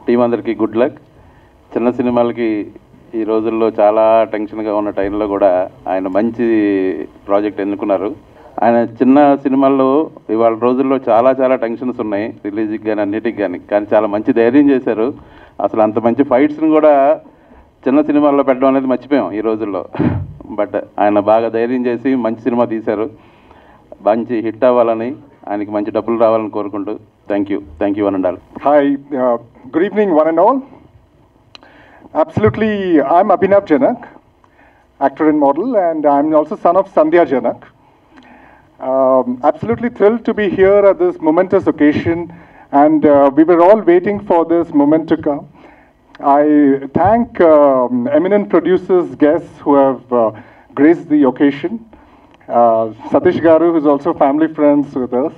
Team అందరికీ good luck. చిన్న సినిమాలకి ఈ రోజుల్లో చాలా టెన్షన్గా ఉన్న టైంలో కూడా ఆయన మంచి ప్రాజెక్ట్ ఎన్నుకున్నారు. ఆయన చిన్న సినిమాల్లో ఇవాళ రోజుల్లో చాలా చాలా టెన్షన్స్ ఉన్నాయి, రిలీజ్కి కానీ అన్నిటికి కానీ చాలా మంచి ధైర్యం చేశారు. అసలు అంత మంచి ఫైట్స్ని కూడా చిన్న సినిమాల్లో పెట్టడం అనేది మర్చిపోయాం ఈ రోజుల్లో. బట్ ఆయన బాగా ధైర్యం చేసి మంచి సినిమా తీశారు. మంచి హిట్ అవ్వాలని, ఆయనకి మంచి డబ్బులు రావాలని కోరుకుంటూ థ్యాంక్ యూ అని ఉండాలి. Hi, good evening one and all. Absolutely, I'm Abhinav Janak, actor and model, and I'm also son of Sandhya Janak. Absolutely thrilled to be here at this momentous occasion, and we were all waiting for this moment to come. I thank eminent producers, guests who have graced the occasion. Satish Garu, who's also family friends with us,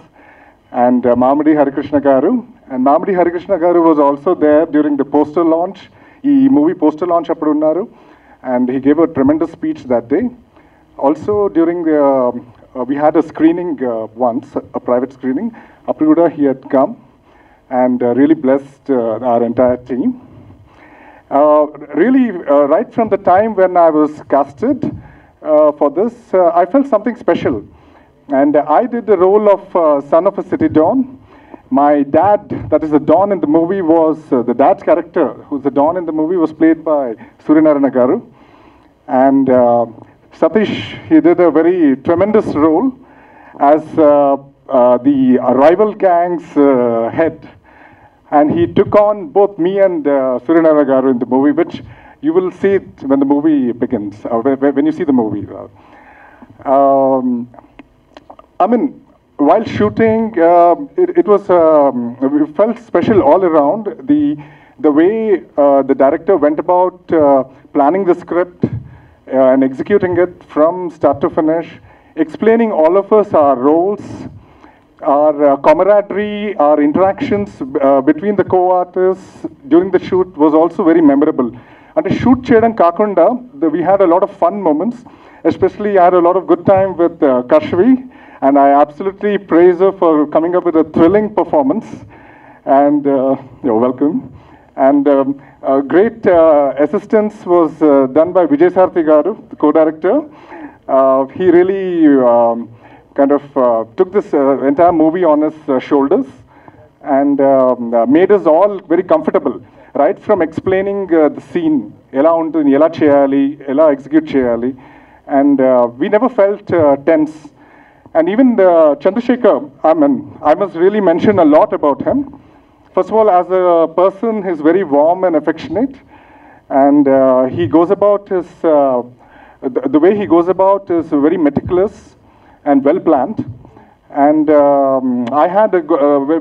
and Mamadi Harikrishna Garu. And Mamadi Harikrishna Garu was also there during the poster launch, movie poster launch appudu unnaru, and he gave a tremendous speech that day. Also during the, we had a screening once, a private screening. Appudu kuda he had come and really blessed our entire team. Really, right from the time when I was casted for this, I felt something special. And I did the role of son of a city don. My dad, that is the don in the movie, was the dad's character, who's the don in the movie, was played by Suryanarayana Garu. And Satish, he did a very tremendous role as the rival gang's head. And he took on both me and Suryanarayana Garu in the movie, which you will see it when the movie begins, when you see the movie. I mean, while shooting, it was, we felt special all around. The way the director went about planning the script and executing it from start to finish, explaining all of us our roles, our camaraderie, our interactions between the co-artists during the shoot was also very memorable. And the shoot cheyadam kakunda, we had a lot of fun moments. Especially I had a lot of good time with Kashvi, and I absolutely praise her for coming up with a thrilling performance. And you're welcome. And great assistance was done by Vijay Sarthi Garu, the co-director. He really kind of took this entire movie on his shoulders and made us all very comfortable, right from explaining the scene, ela untundi, ela cheyali, ela execute cheyali, and we never felt tense. And even Chandrasekhar, I must really mention a lot about him. First of all, as a person, he's very warm and affectionate, and he goes about his, the way he goes about is very meticulous and well planned. And I had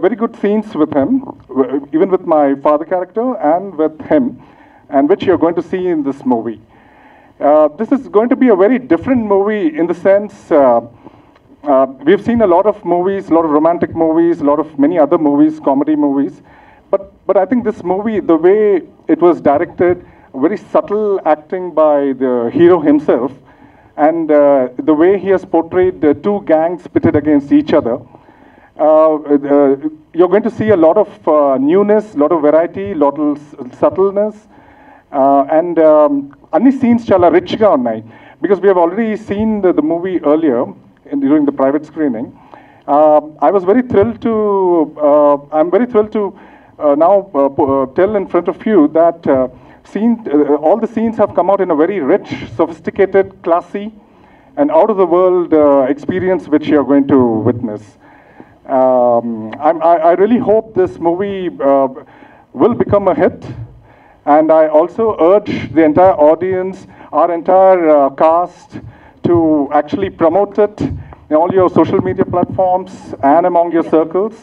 very good scenes with him, even with my father character and with him, and which you're going to see in this movie. This is going to be a very different movie in the sense, we've seen a lot of movies, a lot of romantic movies, a lot of many other movies, comedy movies. But I think this movie, the way it was directed, very subtle acting by the hero himself, and the way he has portrayed two gangs pitted against each other, you're going to see a lot of newness, a lot of variety, a lot of subtleness, and any scenes chala rich ga unnai, because we have already seen the movie earlier during the private screening. I was very thrilled to, I'm very thrilled to now tell in front of you that all the scenes have come out in a very rich, sophisticated, classy, and out-of-the-world experience which you are going to witness. I really hope this movie will become a hit, and I also urge the entire audience, our entire cast, to actually promote it in all your social media platforms and among your circles.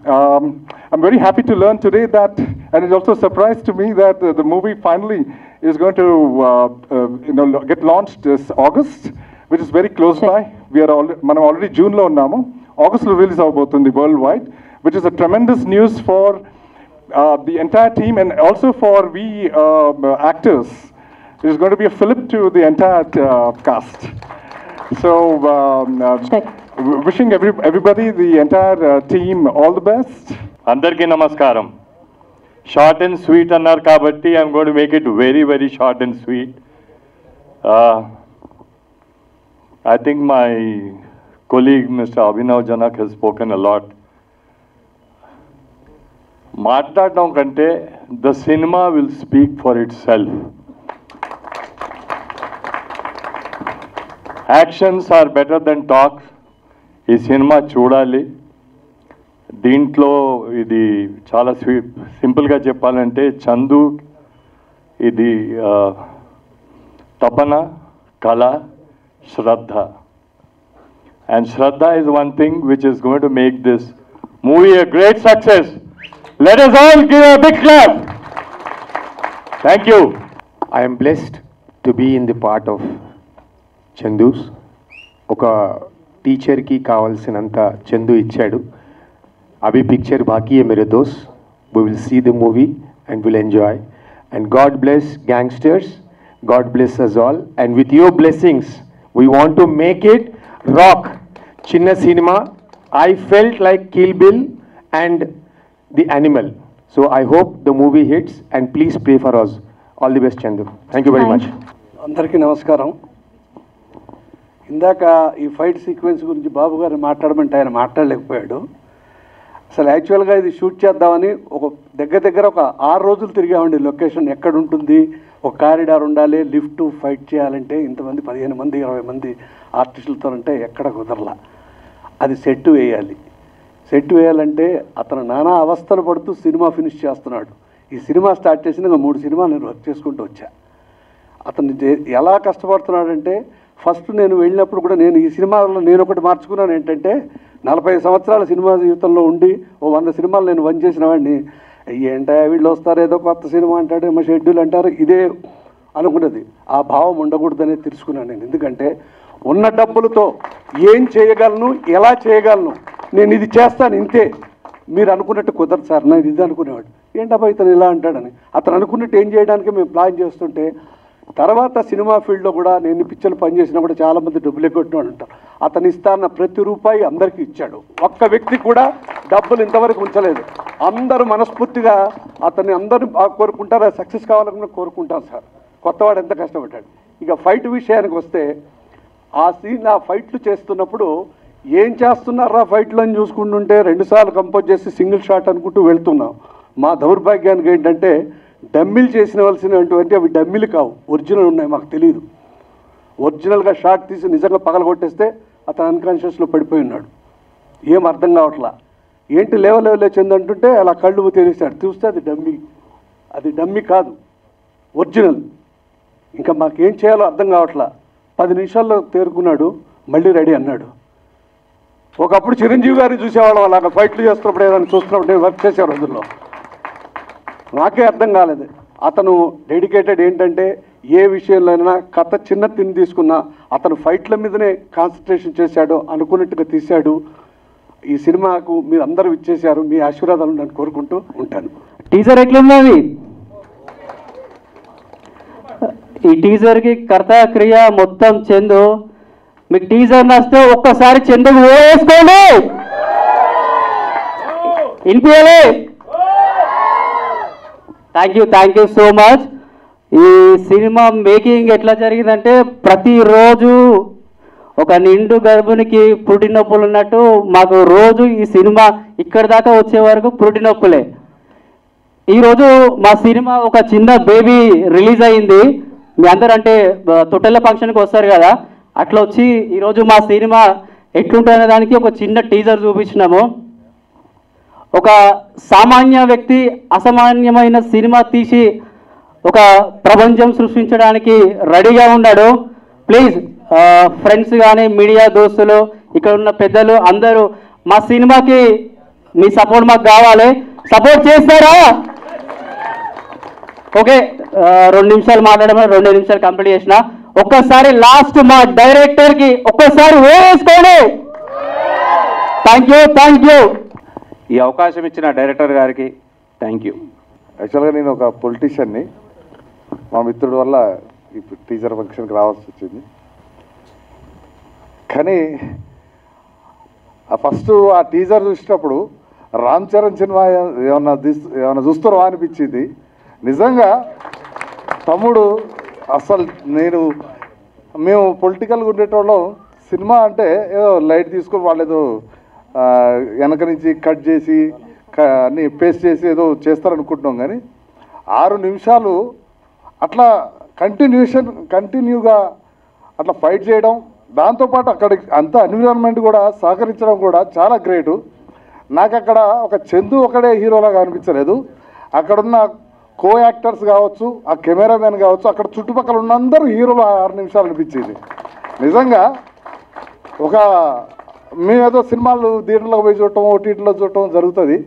I'm very happy to learn today that, and it's also a surprise to me that the movie finally is going to get launched this August, which is very close by. We are already June lo unnamu. August lo release avbotundi worldwide, which is a tremendous news for the entire team and also for we actors. It is going to be a fillip to the entire cast. So wishing everybody, the entire team, all the best. అందరికీ నమస్కారం. Short and sweet అన్నారు కాబట్టి I'm going to make it very very short and sweet. I think my colleague Mr. Abhinav Janak has spoken a lot. మాట్లాడడం కంటే the cinema will speak for itself. Actions are better then talks. ఈ cinema చూడాలి. దీంట్లో ఇది చాలా సింపుల్గా చెప్పాలంటే చందు ఇది తపన, కళ, శ్రద్ధ. And Shraddha is one thing which is going to make this movie a great success. Let us all give a big clap. Thank you. I am blessed to be in the part of Chandus. ఒక టీచర్కి కావాల్సినంత చందు ఇచ్చాడు. అభి picture బాకీ high మేరే దోస్త్. We will see the movie and will enjoy. And God bless gangsters. God bless us all. And with your blessings, we want to make it rock. Chinna cinema. I felt like Kill Bill and The Animal. So I hope the movie hits and please pray for us. All the best, Chandu. Thank you very much. అందరికీ నమస్కారం. ఇందాక ఈ fight sequence గురించి బాబు గారు మాట్లాడమంటే ఆయన మాట్లాడలేకపోయాడు. అసలు యాక్చువల్గా ఇది షూట్ చేద్దామని ఒక దగ్గర ఒక 6 రోజులు తిరిగామండి. లొకేషన్ ఎక్కడ ఉంటుంది, ఒక కారిడార్ ఉండాలి, లిఫ్ట్, ఫైట్ చేయాలంటే ఇంతమంది 15 మంది 20 మంది ఆర్టిస్టులతో అంటే ఎక్కడ కుదరలా. అది సెట్ వేయాలి. సెట్ వేయాలంటే అతను నానా అవస్థలు పడుతూ సినిమా ఫినిష్ చేస్తున్నాడు. ఈ సినిమా స్టార్ట్ చేసిన 3 సినిమాలు నేను వర్క్ చేసుకుంటూ వచ్చా. అతను ఎలా కష్టపడుతున్నాడంటే ఫస్ట్ నేను వెళ్ళినప్పుడు కూడా నేను ఈ సినిమాలో నేను ఒకటి మార్చుకున్నాను ఏంటంటే 40 సంవత్సరాల సినిమా జీవితంలో ఉండి 100 సినిమాలు నేను వన్ చేసిన వాడిని ఏంటో వీళ్ళు వస్తారు ఏదో కొత్త సినిమా అంటాడు ఏమో షెడ్యూల్ అంటారు ఇదే అనుకున్నది. ఆ భావం ఉండకూడదనే తెలుసుకున్నాను నేను. ఎందుకంటే ఉన్న డబ్బులతో ఏం చేయగలను, ఎలా చేయగలను, నేను ఇది చేస్తాను ఇంతే, మీరు అనుకున్నట్టు కుదరదు సార్ నేను ఇది అనుకునేవాడు. ఏంటబ్బా ఇతను ఇలా అంటాడని. అతను అనుకున్నట్టు ఏం చేయడానికి మేము ప్లాన్ చేస్తుంటే తర్వాత సినిమా ఫీల్డ్లో కూడా నేను పిక్చర్లు పనిచేసినప్పుడు చాలామంది డబ్బులు ఎగ్గొట్టినాడు అంటారు. అతను ఇస్తాన్న ప్రతి రూపాయి అందరికీ ఇచ్చాడు. ఒక్క వ్యక్తి కూడా డబ్బులు ఇంతవరకు ఉంచలేదు. అందరూ మనస్ఫూర్తిగా అతన్ని అందరూ కోరుకుంటారు. సక్సెస్ కావాలని కోరుకుంటాను సార్. కొత్తవాడు ఎంత కష్టపడ్డాడు. ఇక ఫైట్ విషయానికి వస్తే ఆ సీన్ ఆ ఫైట్లు చేస్తున్నప్పుడు ఏం చేస్తున్నారా ఫైట్లు అని చూసుకుంటుంటే 2 సార్లు కంపోజ్ చేసి సింగిల్ షాట్ అనుకుంటూ వెళ్తున్నాం. మా దౌర్భాగ్యానికి ఏంటంటే డమ్మిలు చేసినవలసినటువంటి అవి డమ్మిలు కావు, ఒరిజినల్ ఉన్నాయి. మాకు తెలియదు. ఒరిజినల్గా షాట్ తీసి నిజంగా పగలగొట్టేస్తే అతను అన్కాన్షియస్లో పడిపోయి ఉన్నాడు. ఏం అర్థం కావట్లా. ఏంటి లేవలేచిందంటుంటే అలా కళ్ళు తెలిసాడు. చూస్తే అది డమ్మి కాదు, ఒరిజినల్. ఇంకా మాకేం చేయాలో అర్థం కావట్లా. 10 నిమిషాల్లో తేరుకున్నాడు, మళ్ళీ రెడీ అన్నాడు. ఒకప్పుడు చిరంజీవి గారిని చూసేవాళ్ళం అలాగా ఫైట్లు చేస్తున్నప్పుడు ఏదైనా చూస్తున్నప్పుడు నేను వర్క్ చేసే రోజుల్లో. నాకే అర్థం కాలేదు. అతను డెడికేటెడ్. ఏంటంటే ఏ విషయంలోనైనా కథ చిన్న తిని తీసుకున్నా అతను ఫైట్ల మీదనే కాన్సన్ట్రేషన్ చేశాడు, అనుకున్నట్టుగా తీశాడు. ఈ సినిమాకు మీరు అందరూ ఇచ్చేశారు. మీ ఆశీర్వాదాలు నేను కోరుకుంటూ ఉంటాను. టీజర్ ఎట్లున్నది? ఈ టీజర్కి కర్త క్రియ మొత్తం చందు. మీకు టీజర్ నచ్చితే ఒక్కసారి చందుకు వేసుకోండి. వినిపించాలి. Thank you so much. ఈ సినిమా మేకింగ్ ఎట్లా జరిగిందంటే ప్రతిరోజు ఒక నిండు గర్భిణికి పురిటి నొప్పులు ఉన్నట్టు మాకు రోజు ఈ సినిమా ఇక్కడి దాకా వచ్చే వరకు పురిటి నొప్పులే. ఈరోజు మా సినిమా ఒక చిన్న బేబీ రిలీజ్ అయింది. మీ అందరూ అంటే తొట్టెల ఫంక్షన్కి వస్తారు కదా, అట్లా వచ్చి ఈరోజు మా సినిమా ఎట్లుంటుందనే దానికి ఒక చిన్న టీజర్ చూపించినాము. ఒక సామాన్య వ్యక్తి అసామాన్యమైన సినిమా తీసి ఒక ప్రపంచం సృష్టించడానికి రెడీగా ఉన్నాడు. ప్లీజ్ ఫ్రెండ్స్ కానీ మీడియా దోస్తులు ఇక్కడ ఉన్న పెద్దలు అందరూ మా సినిమాకి మీ సపోర్ట్ మాకు కావాలి. సపోర్ట్ చేస్తారా? ఓకే, 2 నిమిషాలు మాట్లాడమని 2 నిమిషాలు కంప్లీట్ చేసిన. ఒక్కసారి లాస్ట్ మా డైరెక్టర్కి ఒక్కసారి వేసుకోండి. Thank you. ఈ అవకాశం ఇచ్చిన డైరెక్టర్ గారికి థ్యాంక్ యూ. యాక్చువల్గా నేను ఒక పొలిటీషియన్ని. మా మిత్రుడి వల్ల ఇప్పుడు టీచర్ ఫంక్షన్కి రావాల్సి వచ్చింది. కానీ ఫస్ట్ ఆ టీజర్ చూసినప్పుడు రామ్ చరణ్ సినిమా ఏమన్నా చూస్తున్నావా అనిపించింది. నిజంగా తమ్ముడు అసలు మేము పొలిటికల్గా ఉండేటోళ్ళం, సినిమా అంటే ఏదో లైట్ తీసుకొని వాళ్ళు ఏదో వెనక నుంచి కట్ చేసి అన్నీ పేస్ట్ చేసి ఏదో చేస్తారనుకుంటున్నాం. కానీ 6 నిమిషాలు అట్లా కంటిన్యూగా అట్లా ఫైట్ చేయడం, దాంతోపాటు అక్కడ అంత ఎన్విరాన్మెంట్ కూడా సహకరించడం కూడా చాలా గ్రేటు. నాకు అక్కడ ఒక చందు ఒకడే హీరోలాగా అనిపించలేదు, అక్కడున్న కో యాక్టర్స్ కావచ్చు, ఆ కెమెరామెన్ కావచ్చు, అక్కడ చుట్టుపక్కల ఉన్న అందరూ హీరోలు 6 నిమిషాలు అనిపించేది. నిజంగా మేమేదో సినిమాలు థియేటర్లో పోయి చూడటం, ఓటీటీలో చూడటం జరుగుతుంది,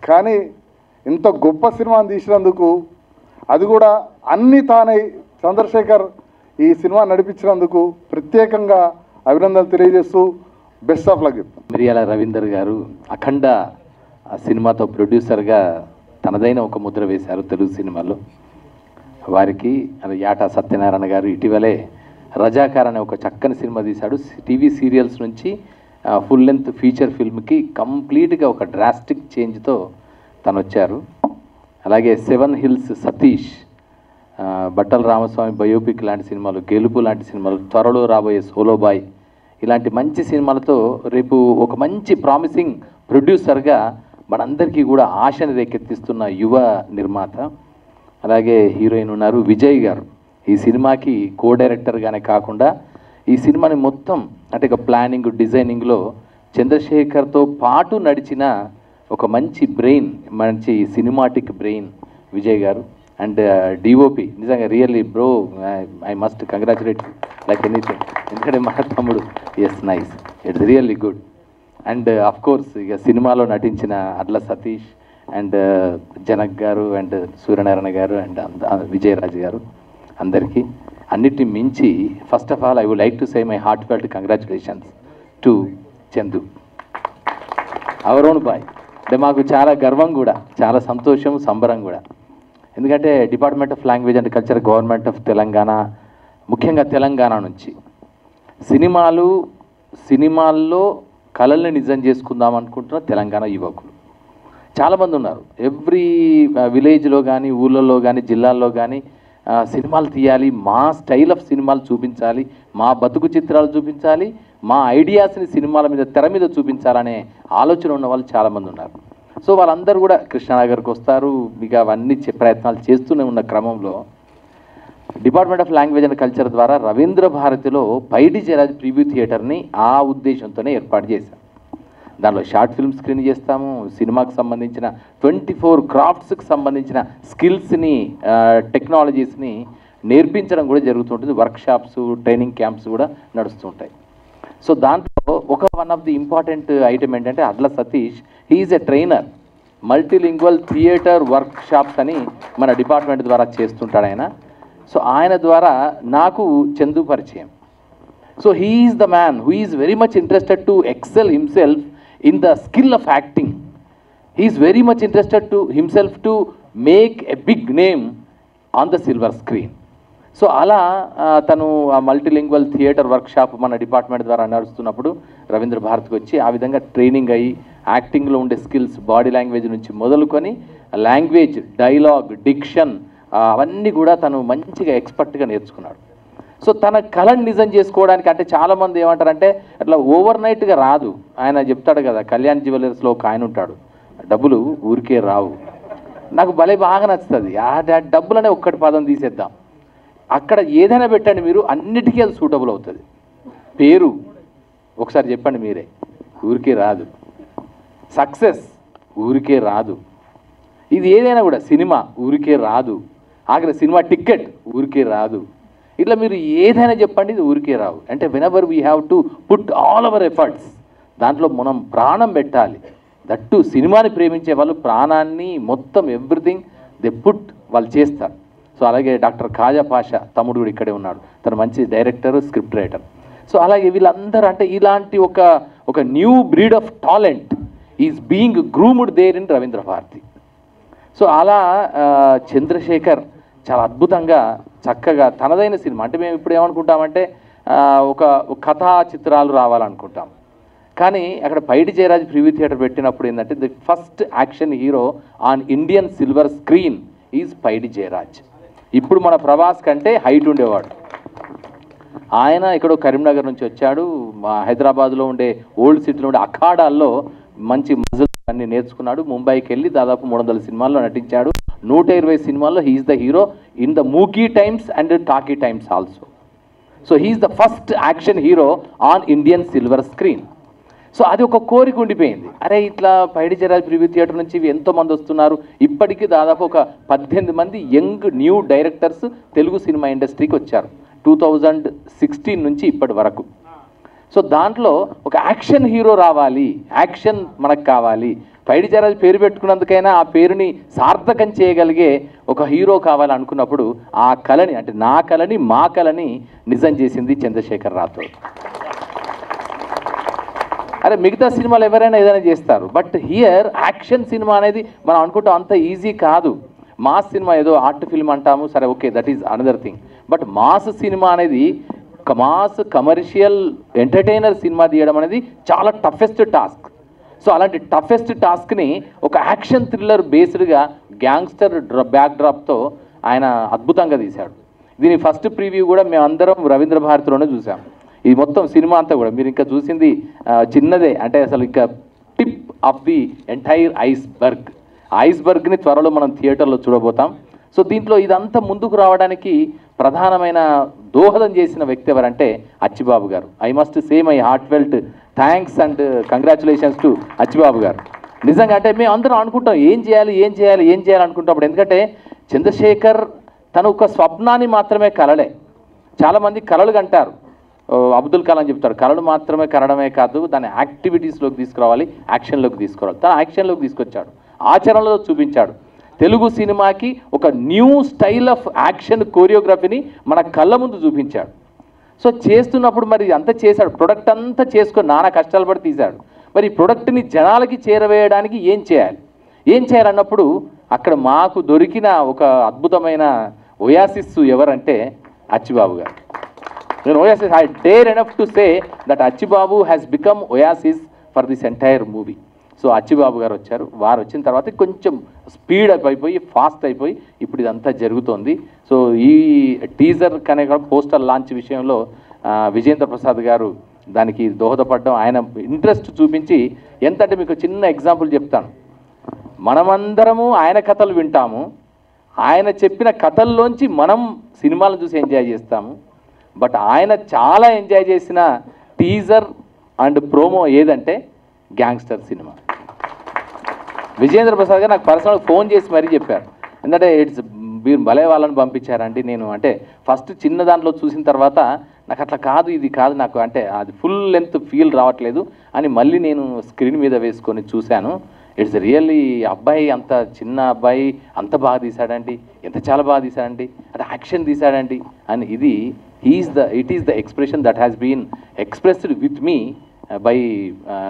కానీ ఇంత గొప్ప సినిమాని తీసినందుకు, అది కూడా అన్నీ తానై చంద్రశేఖర్ ఈ సినిమా నడిపించినందుకు ప్రత్యేకంగా అభినందనలు తెలియజేస్తూ బెస్ట్ ఆఫ్ లక్. మిరియాల రవీందర్ గారు అఖండ సినిమాతో ప్రొడ్యూసర్గా తనదైన ఒక ముద్ర వేశారు తెలుగు సినిమాలో. వారికి యాటా సత్యనారాయణ గారు ఇటీవలే రజాకార్ అనే ఒక చక్కని సినిమా తీశాడు. టీవీ సీరియల్స్ నుంచి ఫుల్ లెంత్ ఫీచర్ ఫిల్మ్కి కంప్లీట్గా ఒక డ్రాస్టిక్ చేంజ్తో తను వచ్చారు. అలాగే 7 హిల్స్ సతీష్, బట్టల రామస్వామి బయోపిక్ లాంటి సినిమాలు, గెలుపు లాంటి సినిమాలు, త్వరలో రాబోయే సోలోబాయ్ ఇలాంటి మంచి సినిమాలతో రేపు ఒక మంచి ప్రామిసింగ్ ప్రొడ్యూసర్గా మనందరికీ కూడా ఆశని రేకెత్తిస్తున్న యువ నిర్మాత. అలాగే హీరోయిన్ ఉన్నారు విజయ్ గారు. ఈ సినిమాకి కో డైరెక్టర్గానే కాకుండా ఈ సినిమాని మొత్తం అంటే ఒక ప్లానింగ్ డిజైనింగ్లో చంద్రశేఖర్తో పాటు నడిచిన ఒక మంచి బ్రెయిన్, మంచి cinematic brain Vijay garu. And DOP నిజంగా really bro, I must congratulate like anything, ఎందుకంటే మా తమ్ముడు as nice, it's really good. And of course ఇక సినిమాలో నటించిన అడ్ల సతీష్ అండ్ జనక్ గారు అండ్ సూర్యనారాయణ గారు అండ్ విజయరాజు గారు, అందరికీ అన్నిటిని మించి first of all I would like to say my heartfelt congratulations to Chandu, our own boy. అంటే మాకు చాలా గర్వం కూడా, చాలా సంతోషం, సంబరం కూడా. ఎందుకంటే department of language and culture, government of Telangana, ముఖ్యంగా తెలంగాణ నుంచి సినిమాల్లో కళల్ని నిజం చేసుకుందాం అనుకుంటున్న తెలంగాణ యువకులు చాలామంది ఉన్నారు. ఎవ్రీ విలేజ్లో కానీ, ఊళ్ళల్లో కానీ, జిల్లాల్లో కానీ సినిమాలు తీయాలి, మా స్టైల్ ఆఫ్ సినిమాలు చూపించాలి, మా బతుకు చిత్రాలు చూపించాలి, మా ఐడియాస్ని సినిమాల మీద తెర మీద చూపించాలనే ఆలోచన ఉన్న వాళ్ళు చాలామంది ఉన్నారు. సో వాళ్ళందరూ కూడా కృష్ణానగర్కి వస్తారు, ఇక అవన్నీ ప్రయత్నాలు చేస్తూనే ఉన్న క్రమంలో department of language and culture ద్వారా రవీంద్ర భారతిలో పైడి జయరాజ్ ప్రివ్యూ థియేటర్ని ఆ ఉద్దేశంతోనే ఏర్పాటు చేశాం. దానిలో షార్ట్ ఫిల్మ్ స్క్రీన్ చేస్తాము, సినిమాకి సంబంధించిన 24 క్రాఫ్ట్స్కి సంబంధించిన స్కిల్స్ని, టెక్నాలజీస్ని నేర్పించడం కూడా జరుగుతుంటుంది. వర్క్షాప్స్, ట్రైనింగ్ క్యాంప్స్ కూడా నడుస్తుంటాయి. సో దాంట్లో one of the important item ఏంటంటే అడ్ల సతీష్, హీఈస్ ఎ ట్రైనర్, మల్టీలింగ్వల్ థియేటర్ వర్క్షాప్స్ అని మన డిపార్ట్మెంట్ ద్వారా చేస్తుంటాడు ఆయన. సో ఆయన ద్వారా నాకు చందు పరిచయం. So he is the man who is very much interested to excel himself in the skill of acting. He is very much interested to himself to make a big name on the silver screen. So అలా తను ఆ multilingual theatre workshop మన department ద్వారా నడుస్తున్నప్పుడు రవీంద్ర భారతికి వచ్చి ఆ విధంగా ట్రైనింగ్ అయ్యి యాక్టింగ్లో ఉండే స్కిల్స్, బాడీ లాంగ్వేజ్ నుంచి మొదలుకొని లాంగ్వేజ్, డైలాగ్, డిక్షన్ అవన్నీ కూడా తను మంచిగా ఎక్స్పర్ట్గా నేర్చుకున్నాడు. సో తన కళను నిజం చేసుకోవడానికి, అంటే చాలామంది ఏమంటారంటే అట్లా ఓవర్ నైట్గా రాదు. ఆయన చెప్తాడు కదా, కళ్యాణ్ జ్యువెలర్స్లో ఒక ఆయన ఉంటాడు, డబ్బులు ఊరికే రావు. నాకు భలే బాగా నచ్చుతుంది. ఆ డబ్బులు అనే ఒక్కటి పదం తీసేద్దాం, అక్కడ ఏదైనా పెట్టండి మీరు, అన్నిటికీ అది సూటబుల్ అవుతుంది. పేరు ఒకసారి చెప్పండి మీరే, ఊరికే రాదు. సక్సెస్ ఊరికే రాదు. ఇది ఏదైనా కూడా, సినిమా ఊరికే రాదు. ఆఖరి సినిమా టికెట్ ఊరికే రాదు. ఇట్లా మీరు ఏదైనా చెప్పండి, ఇది ఊరికే రావు. అంటే whenever we have to put all our efforts, దాంట్లో మనం ప్రాణం పెట్టాలి. దట్టు సినిమాని ప్రేమించే వాళ్ళు ప్రాణాన్ని మొత్తం ఎవ్రీథింగ్ దే పుట్ వాళ్ళు చేస్తారు. సో అలాగే డాక్టర్ ఖాజా పాషా తమ్ముడు కూడా ఇక్కడే ఉన్నాడు, తను మంచి డైరెక్టర్, స్క్రిప్ట్ రైటర్. సో అలాగే వీళ్ళందరూ అంటే ఇలాంటి ఒక new breed of talent is being groomed there in Ravindra Bharathi. So అలా చంద్రశేఖర్ చాలా అద్భుతంగా చక్కగా తనదైన సినిమా, అంటే మేము ఇప్పుడు ఏమనుకుంటామంటే ఒక కథా చిత్రాలు రావాలనుకుంటాం. కానీ అక్కడ పైడి జయరాజ్ ప్రివ్యూ థియేటర్ పెట్టినప్పుడు ఏంటంటే the first action hero on Indian silver screen is Paidi Jayaraj. ఇప్పుడు మన ప్రభాస్ కంటే హైట్ ఉండేవాడు ఆయన. ఇక్కడ కరీంనగర్ నుంచి వచ్చాడు, హైదరాబాద్లో ఉండే ఓల్డ్ సిటీలో ఉండే అఖాడాల్లో మంచి మజిల్ అన్ని నేర్చుకున్నాడు. ముంబైకి వెళ్ళి దాదాపు 300 సినిమాల్లో నటించాడు. 120 సినిమాల్లో he's the hero in the మూకీ times and talkie times also. So he's the first action hero on Indian silver screen. So అది ఒక కోరిక ఉండిపోయింది. అరే ఇట్లా పైడి జయరాజ్ ప్రివ్యూ థియేటర్ నుంచి ఎంతోమంది వస్తున్నారు. ఇప్పటికీ దాదాపు ఒక 18 మంది young new directors Telugu cinema ఇండస్ట్రీకి వచ్చారు 2016 నుంచి ఇప్పటి వరకు. సో దాంట్లో ఒక యాక్షన్ హీరో రావాలి, యాక్షన్ మనకు కావాలి. పైడి జయరాజ్ పేరు పెట్టుకున్నందుకైనా ఆ పేరుని సార్థకం చేయగలిగే ఒక హీరో కావాలి అనుకున్నప్పుడు ఆ కళని, అంటే నా కళని, మా కళని నిజం చేసింది చంద్రశేఖర్ రాథోడ్. అరే మిగతా సినిమాలు ఎవరైనా ఏదైనా చేస్తారు, బట్ హియర్ యాక్షన్ సినిమా అనేది మనం అనుకుంటాం అంత ఈజీ కాదు. మాస్ సినిమా ఏదో ఆర్ట్ ఫిల్మ్ అంటాము, సరే okay, that is another thing. But mass cinema అనేది, మాస్ కమర్షియల్ ఎంటర్టైనర్ సినిమా తీయడం అనేది చాలా టఫెస్ట్ టాస్క్. సో అలాంటి టఫెస్ట్ టాస్క్ని ఒక యాక్షన్ థ్రిల్లర్ బేస్డ్గా గ్యాంగ్స్టర్ బ్యాక్డ్రాప్తో ఆయన అద్భుతంగా తీశాడు. దీని ఫస్ట్ ప్రివ్యూ కూడా మేమందరం రవీంద్ర భారతిలోనే చూసాం. ఇది మొత్తం సినిమా అంతా కూడా మీరు ఇంకా చూసింది చిన్నదే, అంటే అసలు ఇంకా tip of the entire iceberg. ఐస్బర్గ్ని త్వరలో మనం థియేటర్లో చూడబోతాం. సో దీంట్లో ఇదంతా ముందుకు రావడానికి ప్రధానమైన దోహదం చేసిన వ్యక్తి ఎవరంటే అచ్చిబాబు గారు. I must say my heart felt thanks and congratulations to Achibabu గారు. నిజంగా అంటే మేము అందరం అనుకుంటాం ఏం చేయాలి అనుకుంటాం. ఎందుకంటే చంద్రశేఖర్ తను ఒక స్వప్నాన్ని మాత్రమే కలలే. చాలామంది కలలు కంటారు, అబ్దుల్ కలాం చెప్తారు కళలు మాత్రమే కనడమే కాదు దాన్ని యాక్టివిటీస్లోకి తీసుకురావాలి, యాక్షన్లోకి తీసుకురావాలి. తను యాక్షన్లోకి తీసుకొచ్చాడు, ఆచరణలో చూపించాడు. తెలుగు సినిమాకి ఒక న్యూ స్టైల్ ఆఫ్ యాక్షన్ కోరియోగ్రఫీని మన కళ్ళ ముందు చూపించాడు. సో చేస్తున్నప్పుడు మరి అంతా చేశాడు, ప్రొడక్ట్ అంతా చేసుకొని నానా కష్టాలు పడి తీశాడు. మరి ఈ ప్రొడక్ట్ని జనాలకి చేరవేయడానికి ఏం చేయాలన్నప్పుడు అక్కడ మాకు దొరికిన ఒక అద్భుతమైన ఒయాసిస్ ఎవరంటే అచ్చిబాబు గారు. Then Oasis, I dare enough to say that Achibabu has become Oasis for this entire movie. So Achibabu గారు వచ్చారు. వారు వచ్చిన తర్వాత కొంచెం స్పీడ్ అయిపోయి ఫాస్ట్ అయిపోయి ఇప్పుడు ఇదంతా జరుగుతోంది. సో ఈ టీజర్ కనే పోస్టర్ లాంచ్ విషయంలో విజేంద్ర ప్రసాద్ గారు దానికి దోహదపడడం, ఆయన ఇంట్రెస్ట్ చూపించి ఎంత అంటే మీకు చిన్న ఎగ్జాంపుల్ చెప్తాను. మనమందరము ఆయన కథలు వింటాము, ఆయన చెప్పిన కథల్లోంచి మనం సినిమాలను చూసి ఎంజాయ్ చేస్తాము. బట్ ఆయన చాలా ఎంజాయ్ చేసిన టీజర్ అండ్ ప్రోమో ఏదంటే గ్యాంగ్స్టర్ సినిమా. విజేంద్ర ప్రసాద్ గారు నాకు పర్సనల్ ఫోన్ చేసి మరీ చెప్పారు, ఎందుకంటే మీరు భలే వాళ్ళని పంపించారండి. నేను అంటే ఫస్ట్ చిన్న దాంట్లో చూసిన తర్వాత నాకు అట్లా కాదు, ఇది కాదు, నాకు అంటే అది ఫుల్ లెంత్ ఫీల్ రావట్లేదు అని మళ్ళీ నేను స్క్రీన్ మీద వేసుకొని చూశాను. ఇట్స్ రియల్లీ అబ్బాయి, అంత చిన్న అబ్బాయి అంత బాగా తీశాడండి, ఎంత చాలా బాగా తీశాడండి, అంటే యాక్షన్ తీశాడండి అని. ఇది it is the expression that has been expressed with me by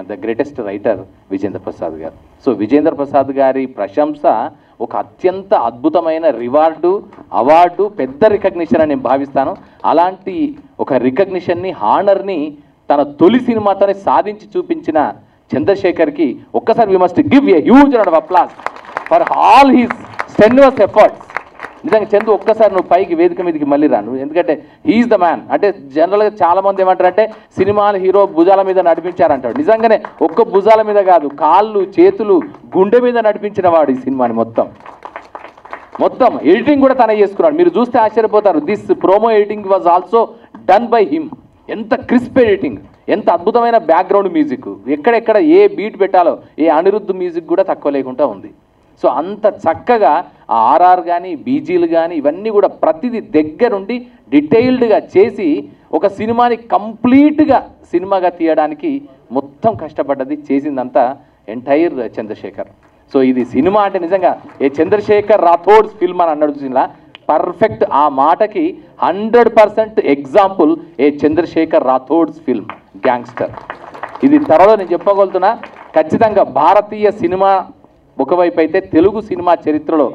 the greatest writer Vijendra Prasad గారు. సో విజేంద్ర ప్రసాద్ గారి ప్రశంస ఒక అత్యంత అద్భుతమైన రివార్డు, అవార్డు, పెద్ద రికగ్నిషన్ అని నేను భావిస్తాను. అలాంటి ఒక రికగ్నిషన్ని, హానర్ని తన తొలి సినిమాతోనే సాధించి చూపించిన చంద్రశేఖర్కి ఒక్కసారి we must give a huge round of applause for all his strenuous efforts. నిజంగా చందు ఒక్కసారి నువ్వు పైకి వేదిక మీదకి మళ్ళీ రాను, ఎందుకంటే హీఈస్ ద మ్యాన్. అంటే జనరల్గా చాలామంది ఏమంటారంటే సినిమాలు హీరో భుజాల మీద నడిపించారంటాడు. నిజంగానే ఒక్క భుజాల మీద కాదు, కాళ్ళు, చేతులు, గుండె మీద నడిపించిన వాడు ఈ సినిమాని మొత్తం ఎడిటింగ్ కూడా తనే చేసుకున్నాడు. మీరు చూస్తే ఆశ్చర్యపోతారు. This promo editing was also done by him. ఎంత క్రిస్ప్ ఎడిటింగ్, ఎంత అద్భుతమైన బ్యాక్గ్రౌండ్ మ్యూజిక్, ఎక్కడెక్కడ ఏ బీట్ పెట్టాలో, ఏ అనిరుద్ధ్ మ్యూజిక్ కూడా తక్కువ లేకుండా ఉంది. సో అంత చక్కగా ఆ ఆర్ఆర్ కానీ, బీజీలు కానీ ఇవన్నీ కూడా ప్రతిదీ దగ్గరుండి డీటెయిల్డ్గా చేసి ఒక సినిమాని కంప్లీట్గా సినిమాగా తీయడానికి మొత్తం కష్టపడ్డది, చేసిందంతా ఎంటైర్ చంద్రశేఖర్. సో ఇది సినిమా అంటే నిజంగా ఏ చంద్రశేఖర్ రాథోడ్స్ ఫిల్మ్ అని అన్నాడు చూసినా పర్ఫెక్ట్. ఆ మాటకి 100% ఎగ్జాంపుల్ ఏ చంద్రశేఖర్ రాథోడ్స్ ఫిల్మ్ గ్యాంగ్స్టర్. ఇది త్వరలో నేను చెప్పగలుగుతున్నా. ఖచ్చితంగా భారతీయ సినిమా ఒకవైపు అయితే తెలుగు సినిమా చరిత్రలో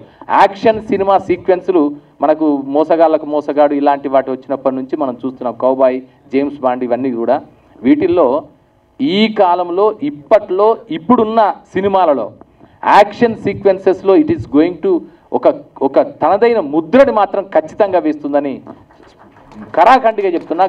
యాక్షన్ సినిమా సీక్వెన్సులు మనకు మోసగాళ్ళకు మోసగాడు ఇలాంటి వాటి వచ్చినప్పటి నుంచి మనం చూస్తున్నాం. కౌబాయ్, జేమ్స్ బాండ్ ఇవన్నీ కూడా వీటిల్లో ఈ కాలంలో ఇప్పట్లో ఇప్పుడున్న సినిమాలలో యాక్షన్ సీక్వెన్సెస్లో ఇట్ ఈస్ గోయింగ్ టు ఒక తనదైన ముద్రని మాత్రం ఖచ్చితంగా వేస్తుందని కరాఖండిగా చెప్తున్నా,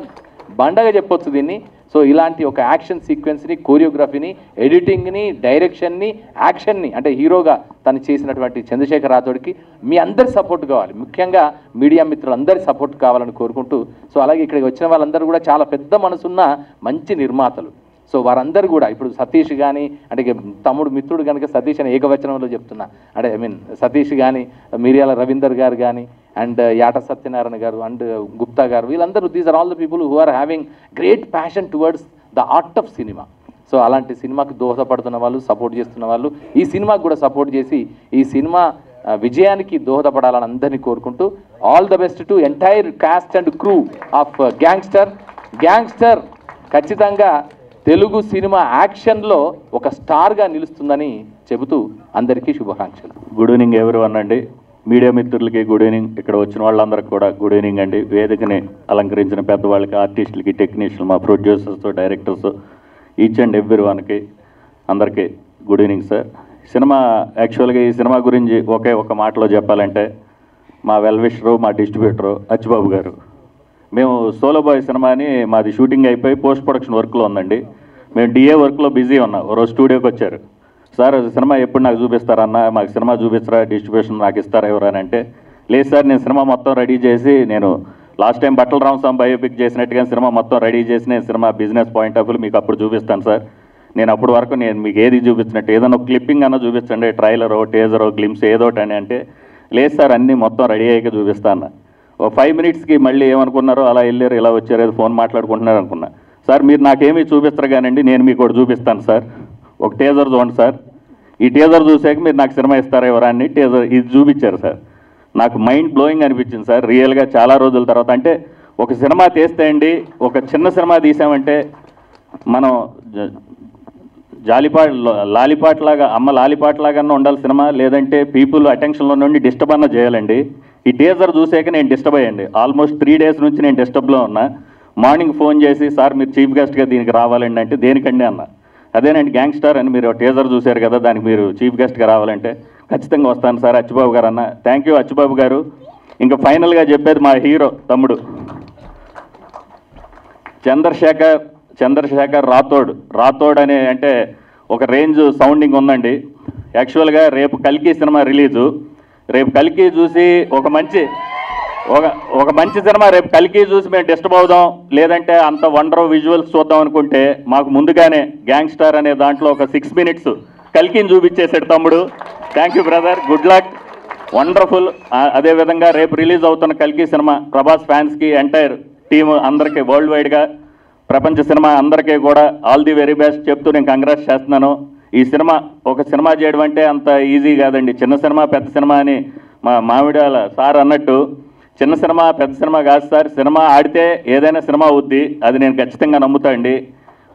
బండగా చెప్పొచ్చు దీన్ని. సో ఇలాంటి ఒక యాక్షన్ సీక్వెన్స్ని, కోరియోగ్రఫీని, ఎడిటింగ్ని, డైరెక్షన్ని, యాక్షన్ని అంటే హీరోగా తను చేసినటువంటి చంద్రశేఖర్ రాథోడ్కి మీ అందరి సపోర్ట్ కావాలి, ముఖ్యంగా మీడియా మిత్రులందరి సపోర్ట్ కావాలని కోరుకుంటూ, సో అలాగే ఇక్కడికి వచ్చిన వాళ్ళందరూ కూడా చాలా పెద్ద మనసున్న మంచి నిర్మాతలు. సో వారందరూ కూడా ఇప్పుడు సతీష్ కానీ అంటే తమ్ముడు మిత్రుడు కనుక సతీష్ అని ఏకవచనంలో చెప్తున్నా, అంటే ఐ మీన్ సతీష్ కానీ, మిరియాల రవీందర్ గారు కానీ, అండ్ యాట సత్యనారాయణ గారు అండ్ గుప్తా గారు, వీళ్ళందరూ these are all the people who are having great passion towards the art of cinema. So అలాంటి సినిమాకి దోహదపడుతున్న వాళ్ళు, సపోర్ట్ చేస్తున్న వాళ్ళు, ఈ సినిమాకి కూడా సపోర్ట్ చేసి ఈ సినిమా విజయానికి దోహదపడాలని అందరినీ కోరుకుంటూ, all the best to entire cost and crew of gangster ఖచ్చితంగా తెలుగు సినిమా యాక్షన్లో ఒక స్టార్గా నిలుస్తుందని చెబుతూ అందరికీ శుభాకాంక్షలు. గుడ్ ఈవినింగ్ ఎవరివన్ అండి, మీడియా మిత్రులకి గుడ్ ఈవినింగ్, ఇక్కడ వచ్చిన వాళ్ళందరికీ కూడా గుడ్ ఈవినింగ్ అండి. వేదికని అలంకరించిన పెద్దవాళ్ళకి, ఆర్టిస్టులకి, టెక్నీషియన్లు, మా ప్రొడ్యూసర్స్, డైరెక్టర్స్, ఈచ్ అండ్ ఎవ్రీవన్కి అందరికీ గుడ్ ఈవినింగ్ సార్. సినిమా యాక్చువల్గా ఈ సినిమా గురించి ఒక మాటలో చెప్పాలంటే మా వెల్విషరు, మా డిస్ట్రిబ్యూటరు అచ్చిబాబు గారు, మేము సోలో బాయ్ సినిమాని మాది షూటింగ్ అయిపోయి పోస్ట్ ప్రొడక్షన్ వర్క్లో ఉందండి. మేము డిఏ వర్క్లో బిజీ ఉన్నాం. ఓ రోజు స్టూడియోకి వచ్చారు, సార్ సినిమా ఎప్పుడు నాకు చూపిస్తారన్నా, మాకు సినిమా చూపిస్తారా, డిస్ట్రిబ్యూషన్ నాకు ఇస్తారా ఎవరని అంటే, లేదు సార్ నేను సినిమా మొత్తం రెడీ చేసి, నేను లాస్ట్ టైం బట్టల రామస్వామి బయోపిక్ చేసినట్టుగా సినిమా మొత్తం రెడీ చేసి నేను cinema business point of view మీకు అప్పుడు చూపిస్తాను సార్. నేను అప్పటి వరకు నేను మీకు ఏది చూపించినట్టు ఏదైనా ఒక క్లిప్పింగ్ అన్నా చూపించండి, ట్రైలరో, టేజరో, గ్లిమ్స్ ఏదోటి అని అంటే, లేదు సార్ అన్నీ మొత్తం రెడీ అయ్యాక చూపిస్తాను. ఓ 5 మినిట్స్కి మళ్ళీ ఏమనుకున్నారో అలా వెళ్ళారు, ఇలా వచ్చారు, ఏదో ఫోన్ మాట్లాడుకుంటున్నారు అనుకున్నా. సార్ మీరు నాకేమీ చూపిస్తారు కానండి, నేను మీకు ఒకటి చూపిస్తాను సార్, ఒక టేజర్ చూడండి సార్, ఈ టేజర్ చూసాక మీరు నాకు సినిమా ఇస్తారా ఎవరాన్ని, టేజర్ ఇది చూపించారు సార్. నాకు మైండ్ బ్లోయింగ్ అనిపించింది సార్ రియల్గా చాలా రోజుల తర్వాత. అంటే ఒక సినిమా తీస్తే అండి, ఒక చిన్న సినిమా తీసామంటే మనం లాలిపాట్లాగా అమ్మ లాలిపాట్లాగానే ఉండాలి సినిమా, లేదంటే పీపుల్ అటెన్షన్లో నుండి డిస్టర్బ్ అన్న చేయాలండి. ఈ టేజర్ చూసాక నేను డిస్టర్బ్ అయ్యండి. ఆల్మోస్ట్ 3 days నుంచి నేను డిస్టర్బ్లో ఉన్నా. మార్నింగ్ ఫోన్ చేసి సార్ మీరు చీఫ్ గెస్ట్గా దీనికి రావాలండి అంటే, దేనికండి అన్న. అదేనండి గ్యాంగ్స్టర్ అని మీరు టేజర్ చూశారు కదా, దానికి మీరు చీఫ్ గెస్ట్గా రావాలంటే ఖచ్చితంగా వస్తాను సార్ అచ్చిబాబు గారు అన్న. థ్యాంక్ యూ అచ్చిబాబు గారు. ఇంకా ఫైనల్గా చెప్పేది మా హీరో తమ్ముడు చంద్రశేఖర్ రాథోడ్ అనే, అంటే ఒక రేంజ్ సౌండింగ్ ఉందండి. యాక్చువల్గా రేపు కల్కి సినిమా రిలీజు, రేపు కల్కి చూసి ఒక మంచి సినిమా రేపు కల్కి చూసి మేము డిస్టర్బ్ అవుదాం, లేదంటే అంత వండర్ విజువల్స్ చూద్దాం అనుకుంటే మాకు ముందుగానే గ్యాంగ్స్టర్ అనే దాంట్లో ఒక 6 minutes కల్కిని చూపించేసాడు తమ్ముడు. Thank you brother, good luck, wonderful. అదేవిధంగా రేపు రిలీజ్ అవుతున్న కల్కి సినిమా ప్రభాస్ ఫ్యాన్స్కి, ఎంటైర్ టీమ్ అందరికీ, వరల్డ్ వైడ్గా ప్రపంచ సినిమా అందరికీ కూడా ఆల్ ది వెరీ బెస్ట్ చెప్తూ నేను కంగ్రాట్స్ చేస్తున్నాను. ఈ సినిమా ఒక సినిమా చేయడం అంటే అంత ఈజీ కాదండి. చిన్న సినిమా పెద్ద సినిమా అని మా మామిడాల సార్ అన్నట్టు, చిన్న సినిమా పెద్ద సినిమా కాదు సార్, సినిమా ఆడితే ఏదైనా సినిమా అవుద్ది, అది నేను ఖచ్చితంగా నమ్ముతా అండి.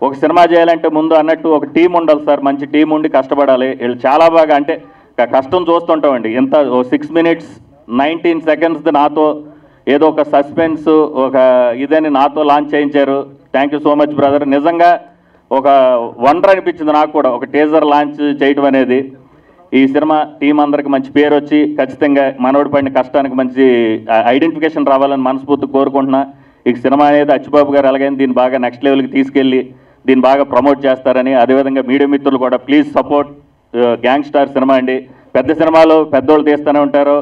ఒక సినిమా చేయాలంటే ముందు అన్నట్టు ఒక టీం ఉండాలి సార్, మంచి టీం ఉండి కష్టపడాలి. వీళ్ళు చాలా బాగా, అంటే కష్టం చూస్తుంటామండి. ఎంత 6 minutes 19 seconds నాతో ఏదో ఒక సస్పెన్స్ ఒక ఇదని నాతో లాంచ్ చేయించారు. Thank you so much brother. నిజంగా ఒక వండర్ అనిపించింది నాకు కూడా ఒక టీజర్ లాంచ్ చేయటం అనేది. ఈ సినిమా టీం అందరికి మంచి పేరు వచ్చి ఖచ్చితంగా మనోడి పడిన కష్టానికి మంచి ఐడెంటిఫికేషన్ రావాలని మనస్ఫూర్తి కోరుకుంటున్నా. ఈ సినిమా అనేది అచ్చిబాబు గారు అలాగైనా దీన్ని బాగా నెక్స్ట్ లెవెల్కి తీసుకెళ్ళి దీన్ని బాగా ప్రమోట్ చేస్తారని, అదేవిధంగా మీడియా మిత్రులు కూడా ప్లీజ్ సపోర్ట్ గ్యాంగ్స్టర్ సినిమా అండి. పెద్ద సినిమాలు పెద్దోళ్ళు తీస్తూనే ఉంటారు,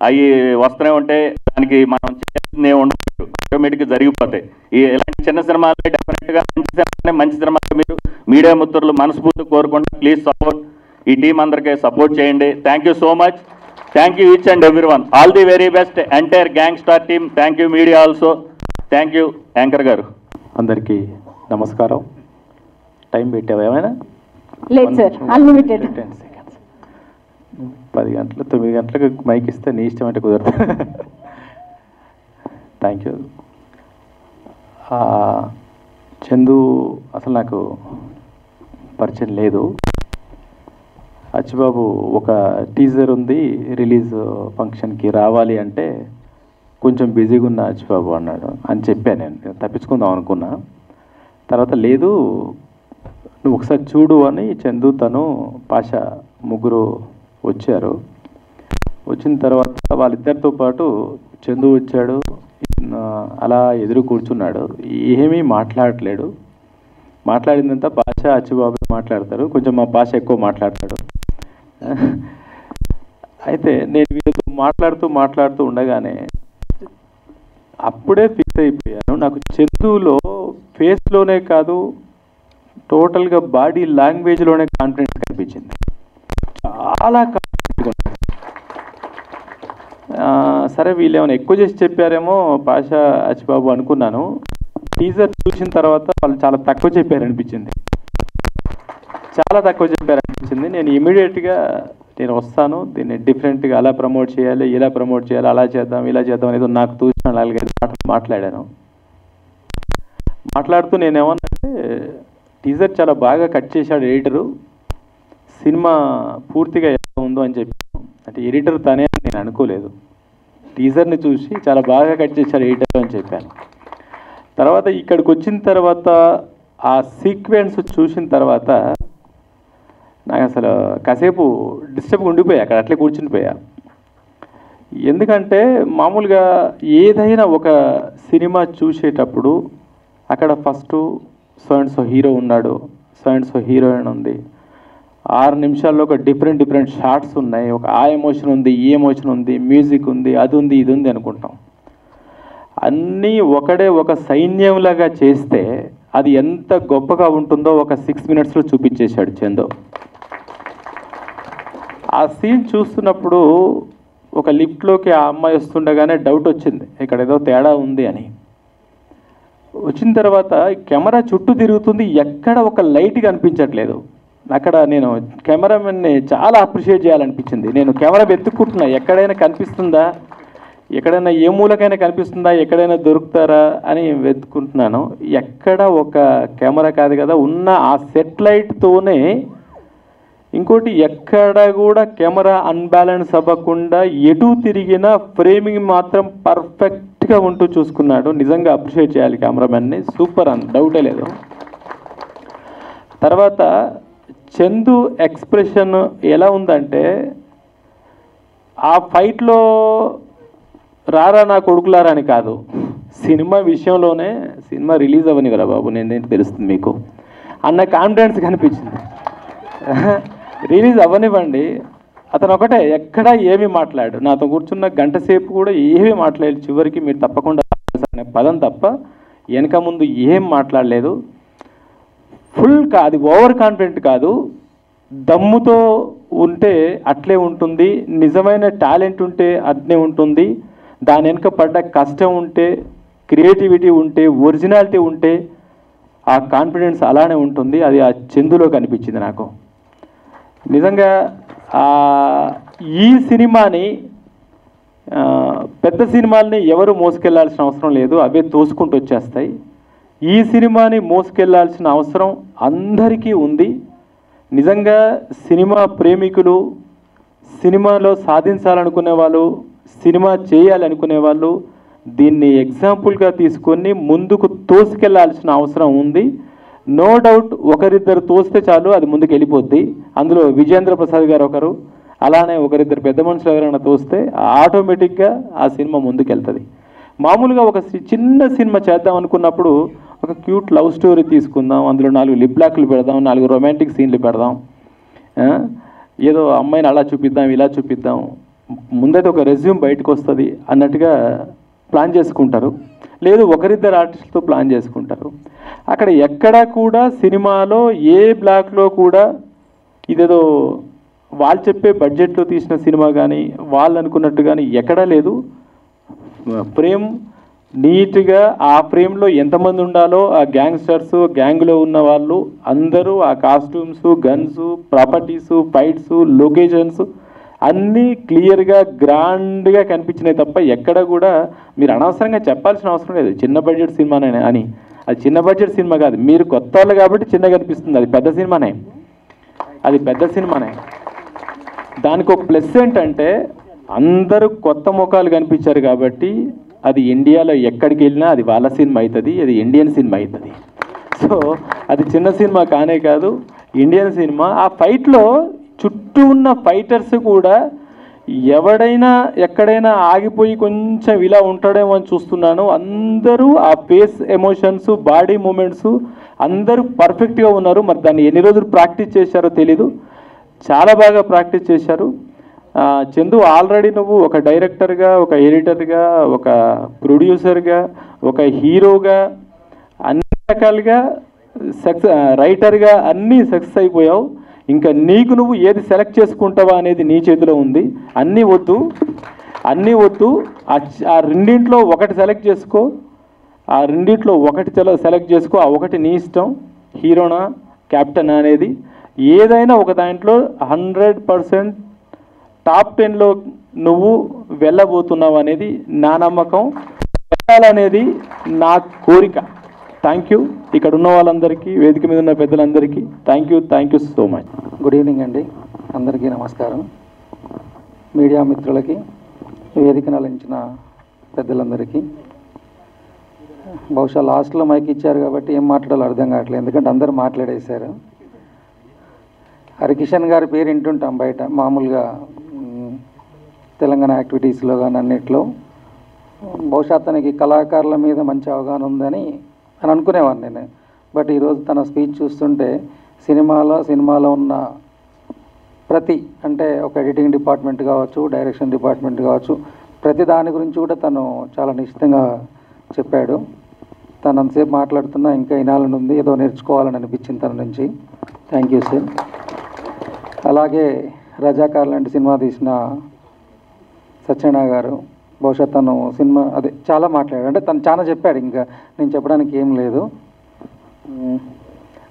అవి వస్తూనే ఉంటాయి, దానికి మనం చేయాల్సింది ఉండదు, ఆటోమేటిక్గా జరిగిపోతాయి. ఇలాంటి చిన్న సినిమాలు డెఫినెట్గా మంచి సినిమాలు మీరు మీడియా మిత్రులు మనస్ఫూర్తి కోరుకుంటూ ప్లీజ్ సపోర్ట్, ఈ టీం అందరికీ సపోర్ట్ చేయండి. Thank you so much, thank you each and everyone, all the very best entire gangster team. Thank you media also, thank you anchor గారు. అందరికీ నమస్కారం. టైం పెట్టావా ఏమైనా? లేదు సార్, అన్లిమిటెడ్. 10 seconds. 10 గంటలు 9 గంటలకు మైక్ ఇస్తే నీ ఇష్టం అంటే కుదరదు. Thank you. చందు అసలు నాకు పరిచయం లేదు. అచ్చిబాబు ఒక టీజర్ ఉంది, రిలీజ్ ఫంక్షన్కి రావాలి అంటే కొంచెం బిజీగా ఉన్న అచ్చిబాబు అన్నాడు అని చెప్పాను. నేను తప్పించుకుందాం అనుకున్నా. తర్వాత లేదు నువ్వు ఒకసారి చూడు అని చందు తను పాషా ముగ్గురు వచ్చారు. వచ్చిన తర్వాత వాళ్ళిద్దరితో పాటు చందు వచ్చాడు, అలా ఎదురు కూర్చున్నాడు, ఏమీ మాట్లాడలేడు. మాట్లాడిందంతా పాషా అచ్చిబాబు మాట్లాడతారు, కొంచెం మా పాషా ఎక్కువ మాట్లాడతాడు. అయితే నేను వీళ్ళతో మాట్లాడుతూ ఉండగానే అప్పుడే ఫిక్స్ అయిపోయాను, నాకు చందులో ఫేస్లోనే కాదు టోటల్గా బాడీ లాంగ్వేజ్లోనే కాన్ఫిడెన్స్ కనిపించింది. చాలా కాన్ఫిడెంట్గా ఉన్నాడు. సరే వీళ్ళు ఏమైనా ఎక్కువ చేసి చెప్పారేమో పాషా అచ్చిబాబు అనుకున్నాను. టీజర్ చూసిన తర్వాత వాళ్ళు చాలా తక్కువ చెప్పారనిపించింది. నేను ఇమీడియట్గా నేను వస్తాను, దీన్ని డిఫరెంట్గా అలా ప్రమోట్ చేయాలి, ఇలా ప్రమోట్ చేయాలి, అలా చేద్దాం, ఇలా చేద్దాం అనేది నాకు తోచిన 4-5 మాటలు మాట్లాడాను. మాట్లాడుతూ నేనేమన్నంటే టీజర్ చాలా బాగా కట్ చేశాడు ఎడిటరు, సినిమా పూర్తిగా ఎలా ఉందో అని చెప్పాను. అంటే ఎడిటర్ తనే అని నేను అనుకోలేదు, టీజర్ని చూసి చాలా బాగా కట్ చేశాడు ఎడిటర్ అని చెప్పాను. తర్వాత ఇక్కడికి వచ్చిన తర్వాత ఆ సీక్వెన్స్ చూసిన తర్వాత నాకు అసలు కాసేపు డిస్టర్బ్గా ఉండిపోయా, అక్కడ అట్లే కూర్చునిపోయా. ఎందుకంటే మామూలుగా ఏదైనా ఒక సినిమా చూసేటప్పుడు అక్కడ first so and so hero ఉన్నాడు, సో అండ్ సో హీరోయిన్ ఉంది, 6 నిమిషాల్లో ఒక డిఫరెంట్ షార్ట్స్ ఉన్నాయి, ఒక ఆ ఎమోషన్ ఉంది, ఈ ఎమోషన్ ఉంది, మ్యూజిక్ ఉంది, అది ఉంది, ఇది ఉంది అనుకుంటాం. అన్నీ ఒక సైన్యంలాగా చేస్తే అది ఎంత గొప్పగా ఉంటుందో ఒక 6 మినిట్స్లో చూపించేశాడు చందు. ఆ సీన్ చూస్తున్నప్పుడు ఒక లిఫ్ట్లోకి ఆ అమ్మాయి వస్తుండగానే డౌట్ వచ్చింది, ఇక్కడ ఏదో తేడా ఉంది అని. వచ్చిన తర్వాత కెమెరా చుట్టూ తిరుగుతుంది, ఎక్కడ ఒక లైట్ కనిపించట్లేదు. అక్కడ నేను కెమెరామెన్ని చాలా అప్రిషియేట్ చేయాలనిపించింది. నేను కెమెరా వెతుక్కుంటున్నా, ఎక్కడైనా కనిపిస్తుందా, ఎక్కడైనా ఏ మూలకైనా కనిపిస్తుందా, ఎక్కడైనా దొరుకుతారా అని వెతుక్కుంటున్నాను. ఎక్కడ ఒక కెమెరా కాదు కదా, ఉన్న ఆ సెట్ లైట్తోనే. ఇంకోటి ఎక్కడ కూడా కెమెరా అన్బ్యాలెన్స్ అవ్వకుండా ఎటు తిరిగినా ఫ్రేమింగ్ మాత్రం పర్ఫెక్ట్గా ఉంటూ చూసుకున్నాడు. నిజంగా అప్రిషియేట్ చేయాలి కెమెరామెన్ని, సూపర్ అని డౌటే లేదు. తర్వాత చందు ఎక్స్ప్రెషన్ ఎలా ఉందంటే, ఆ ఫైట్లో రారా నా కొడుకులారా అని కాదు, సినిమా విషయంలోనే సినిమా రిలీజ్ అవ్వనివరా బాబు, నేనేంటి తెలుస్తుంది మీకు అన్న కాన్ఫిడెన్స్ కనిపించింది. రిలీజ్ అవ్వనివ్వండి, అతను ఒకటే ఎక్కడా ఏమీ మాట్లాడు, నాతో కూర్చున్న గంట సేపు కూడా ఏమీ మాట్లాడలేదు. చివరికి మీరు తప్పకుండా అనే పదం తప్ప వెనక ముందు ఏం మాట్లాడలేదు. ఫుల్ అది ఓవర్ కాన్ఫిడెంట్ కాదు, దమ్ముతో ఉంటే అట్లే ఉంటుంది, నిజమైన టాలెంట్ ఉంటే అట్లే ఉంటుంది, దాని వెనుక పడ్డ కష్టం ఉంటే, క్రియేటివిటీ ఉంటే, ఒరిజినాలిటీ ఉంటే ఆ కాన్ఫిడెన్స్ అలానే ఉంటుంది. అది ఆ చందులో కనిపించింది నాకు. నిజంగా ఈ సినిమాని పెద్ద సినిమాల్ని ఎవరు మోసుకెళ్లాల్సిన అవసరం లేదు, అవే తోసుకుంటూ వచ్చేస్తాయి. ఈ సినిమాని మోసుకెళ్లాల్సిన అవసరం అందరికీ ఉంది. నిజంగా సినిమా ప్రేమికులు, సినిమాలో సాధించాలనుకునే వాళ్ళు, సినిమా చేయాలనుకునే వాళ్ళు దీన్ని ఎగ్జాంపుల్గా తీసుకొని ముందుకు తోసుకెళ్లాల్సిన అవసరం ఉంది. నో డౌట్ ఒకరిద్దరు తోస్తే చాలు, అది ముందుకు వెళ్ళిపోద్ది. అందులో విజేంద్ర ప్రసాద్ గారు ఒకరు, అలానే ఒకరిద్దరు పెద్ద మనుషులు ఎవరైనా తోస్తే ఆటోమేటిక్గా ఆ సినిమా ముందుకు వెళ్తుంది. మామూలుగా ఒక చిన్న సినిమా చేద్దాం అనుకున్నప్పుడు ఒక క్యూట్ లవ్ స్టోరీ తీసుకుందాం, అందులో 4 లిప్ లాక్లు పెడదాం, 4 రొమాంటిక్ సీన్లు పెడదాం, ఏదో అమ్మాయిని అలా చూపిద్దాం, ఇలా చూపిద్దాం, ముందైతే ఒక రెజ్యూమ్ బయటకు వస్తుంది అన్నట్టుగా ప్లాన్ చేసుకుంటారు. లేదు ఒకరిద్దరు ఆర్టిస్టులతో ప్లాన్ చేసుకుంటారు. అక్కడ ఎక్కడా కూడా సినిమాలో ఏ బ్లాక్లో కూడా ఇదేదో వాళ్ళు చెప్పే బడ్జెట్లో తీసిన సినిమా కానీ వాళ్ళు అనుకున్నట్టు కానీ ఎక్కడా లేదు. ఫ్రేమ్ నీట్గా ఆ ఫ్రేమ్లో ఎంతమంది ఉండాలో ఆ గ్యాంగ్స్టర్స్, గ్యాంగ్లో ఉన్న వాళ్ళు అందరూ, ఆ costumes, guns, properties, fights, locations అన్నీ క్లియర్గా గ్రాండ్గా కనిపించినాయి తప్ప ఎక్కడ కూడా మీరు అనవసరంగా చెప్పాల్సిన అవసరం లేదు చిన్న బడ్జెట్ సినిమానే అని. అది చిన్న బడ్జెట్ సినిమా కాదు, మీరు కొత్త వాళ్ళు కాబట్టి చిన్నగా కనిపిస్తుంది, అది పెద్ద సినిమానే. దానికి ఒక ప్లస్ ఏంటంటే అందరూ కొత్త ముఖాలు కనిపించారు కాబట్టి అది ఇండియాలో ఎక్కడికి వెళ్ళినా అది వాళ్ళ సినిమా అవుతుంది, అది ఇండియన్ సినిమా అవుతుంది. సో అది చిన్న సినిమా కానే కాదు, ఇండియన్ సినిమా. ఆ ఫైట్లో చుట్టూ ఉన్న ఫైటర్స్ కూడా ఎవడైనా ఎక్కడైనా ఆగిపోయి కొంచెం ఇలా ఉంటాడేమో అని చూస్తున్నాను. అందరూ ఆ ఫేస్ ఎమోషన్స్, బాడీ మూమెంట్స్ అందరూ పర్ఫెక్ట్గా ఉన్నారు. మరి దాన్ని ఎన్ని రోజులు ప్రాక్టీస్ చేశారో తెలీదు, చాలా బాగా ప్రాక్టీస్ చేశారు. చందు, ఆల్రెడీ నువ్వు ఒక డైరెక్టర్గా, ఒక ఎడిటర్గా, ఒక ప్రొడ్యూసర్గా, ఒక హీరోగా, అన్ని రకాలుగా రైటర్గా అన్నీ సక్సెస్ అయిపోయావు. ఇంకా నీకు నువ్వు ఏది సెలెక్ట్ చేసుకుంటావా అనేది నీ చేతిలో ఉంది. అన్నీ వద్దు. ఆ రెండింట్లో ఒకటి సెలెక్ట్ చేసుకో. సెలెక్ట్ చేసుకో. ఆ ఒకటి నీ ఇష్టం, హీరోనా క్యాప్టెన్ అనేది. ఏదైనా ఒక దాంట్లో 100% టాప్ 10లో నువ్వు వెళ్ళబోతున్నావు అనేది నా నమ్మకం, వెళ్ళాలనేది నా కోరిక. Thank you. ఇక్కడ ఉన్న వాళ్ళందరికీ, వేదిక మీద ఉన్న పెద్దలందరికీ thank you so much. Good evening అండి, అందరికీ నమస్కారం. మీడియా మిత్రులకి, వేదికను అలంచిన పెద్దలందరికీ. బహుశా లాస్ట్లో మైక్ ఇచ్చారు కాబట్టి ఏం మాట్లాడాలో అర్థం కావట్లేదు, ఎందుకంటే అందరూ మాట్లాడేశారు. హరికిషన్ గారి పేరు వింటుంటాం బయట మామూలుగా తెలంగాణ యాక్టివిటీస్లో కానీ అన్నిట్లో. బహుశా అతనికి కళాకారుల మీద మంచి అవగాహన ఉందని అనుకునేవాడిని నేను. బట్ ఈరోజు తన స్పీచ్ చూస్తుంటే సినిమాలో ఉన్న ప్రతి, అంటే ఒక ఎడిటింగ్ డిపార్ట్మెంట్ కావచ్చు, డైరెక్షన్ డిపార్ట్మెంట్ కావచ్చు, ప్రతి దాని గురించి కూడా తను చాలా నిశ్చితంగా చెప్పాడు. తను అంతసేపు మాట్లాడుతున్నా ఇంకా వినాలని ఉంది, ఏదో నేర్చుకోవాలని అనిపించింది తన నుంచి. Thank you sir. అలాగే రజాకార్ లాంటి సినిమా తీసిన సత్యనారాయణ గారు, బహుశా తను సినిమా చాలా మాట్లాడాడు, అంటే తను చాలా చెప్పాడు, ఇంకా నేను చెప్పడానికి ఏం లేదు.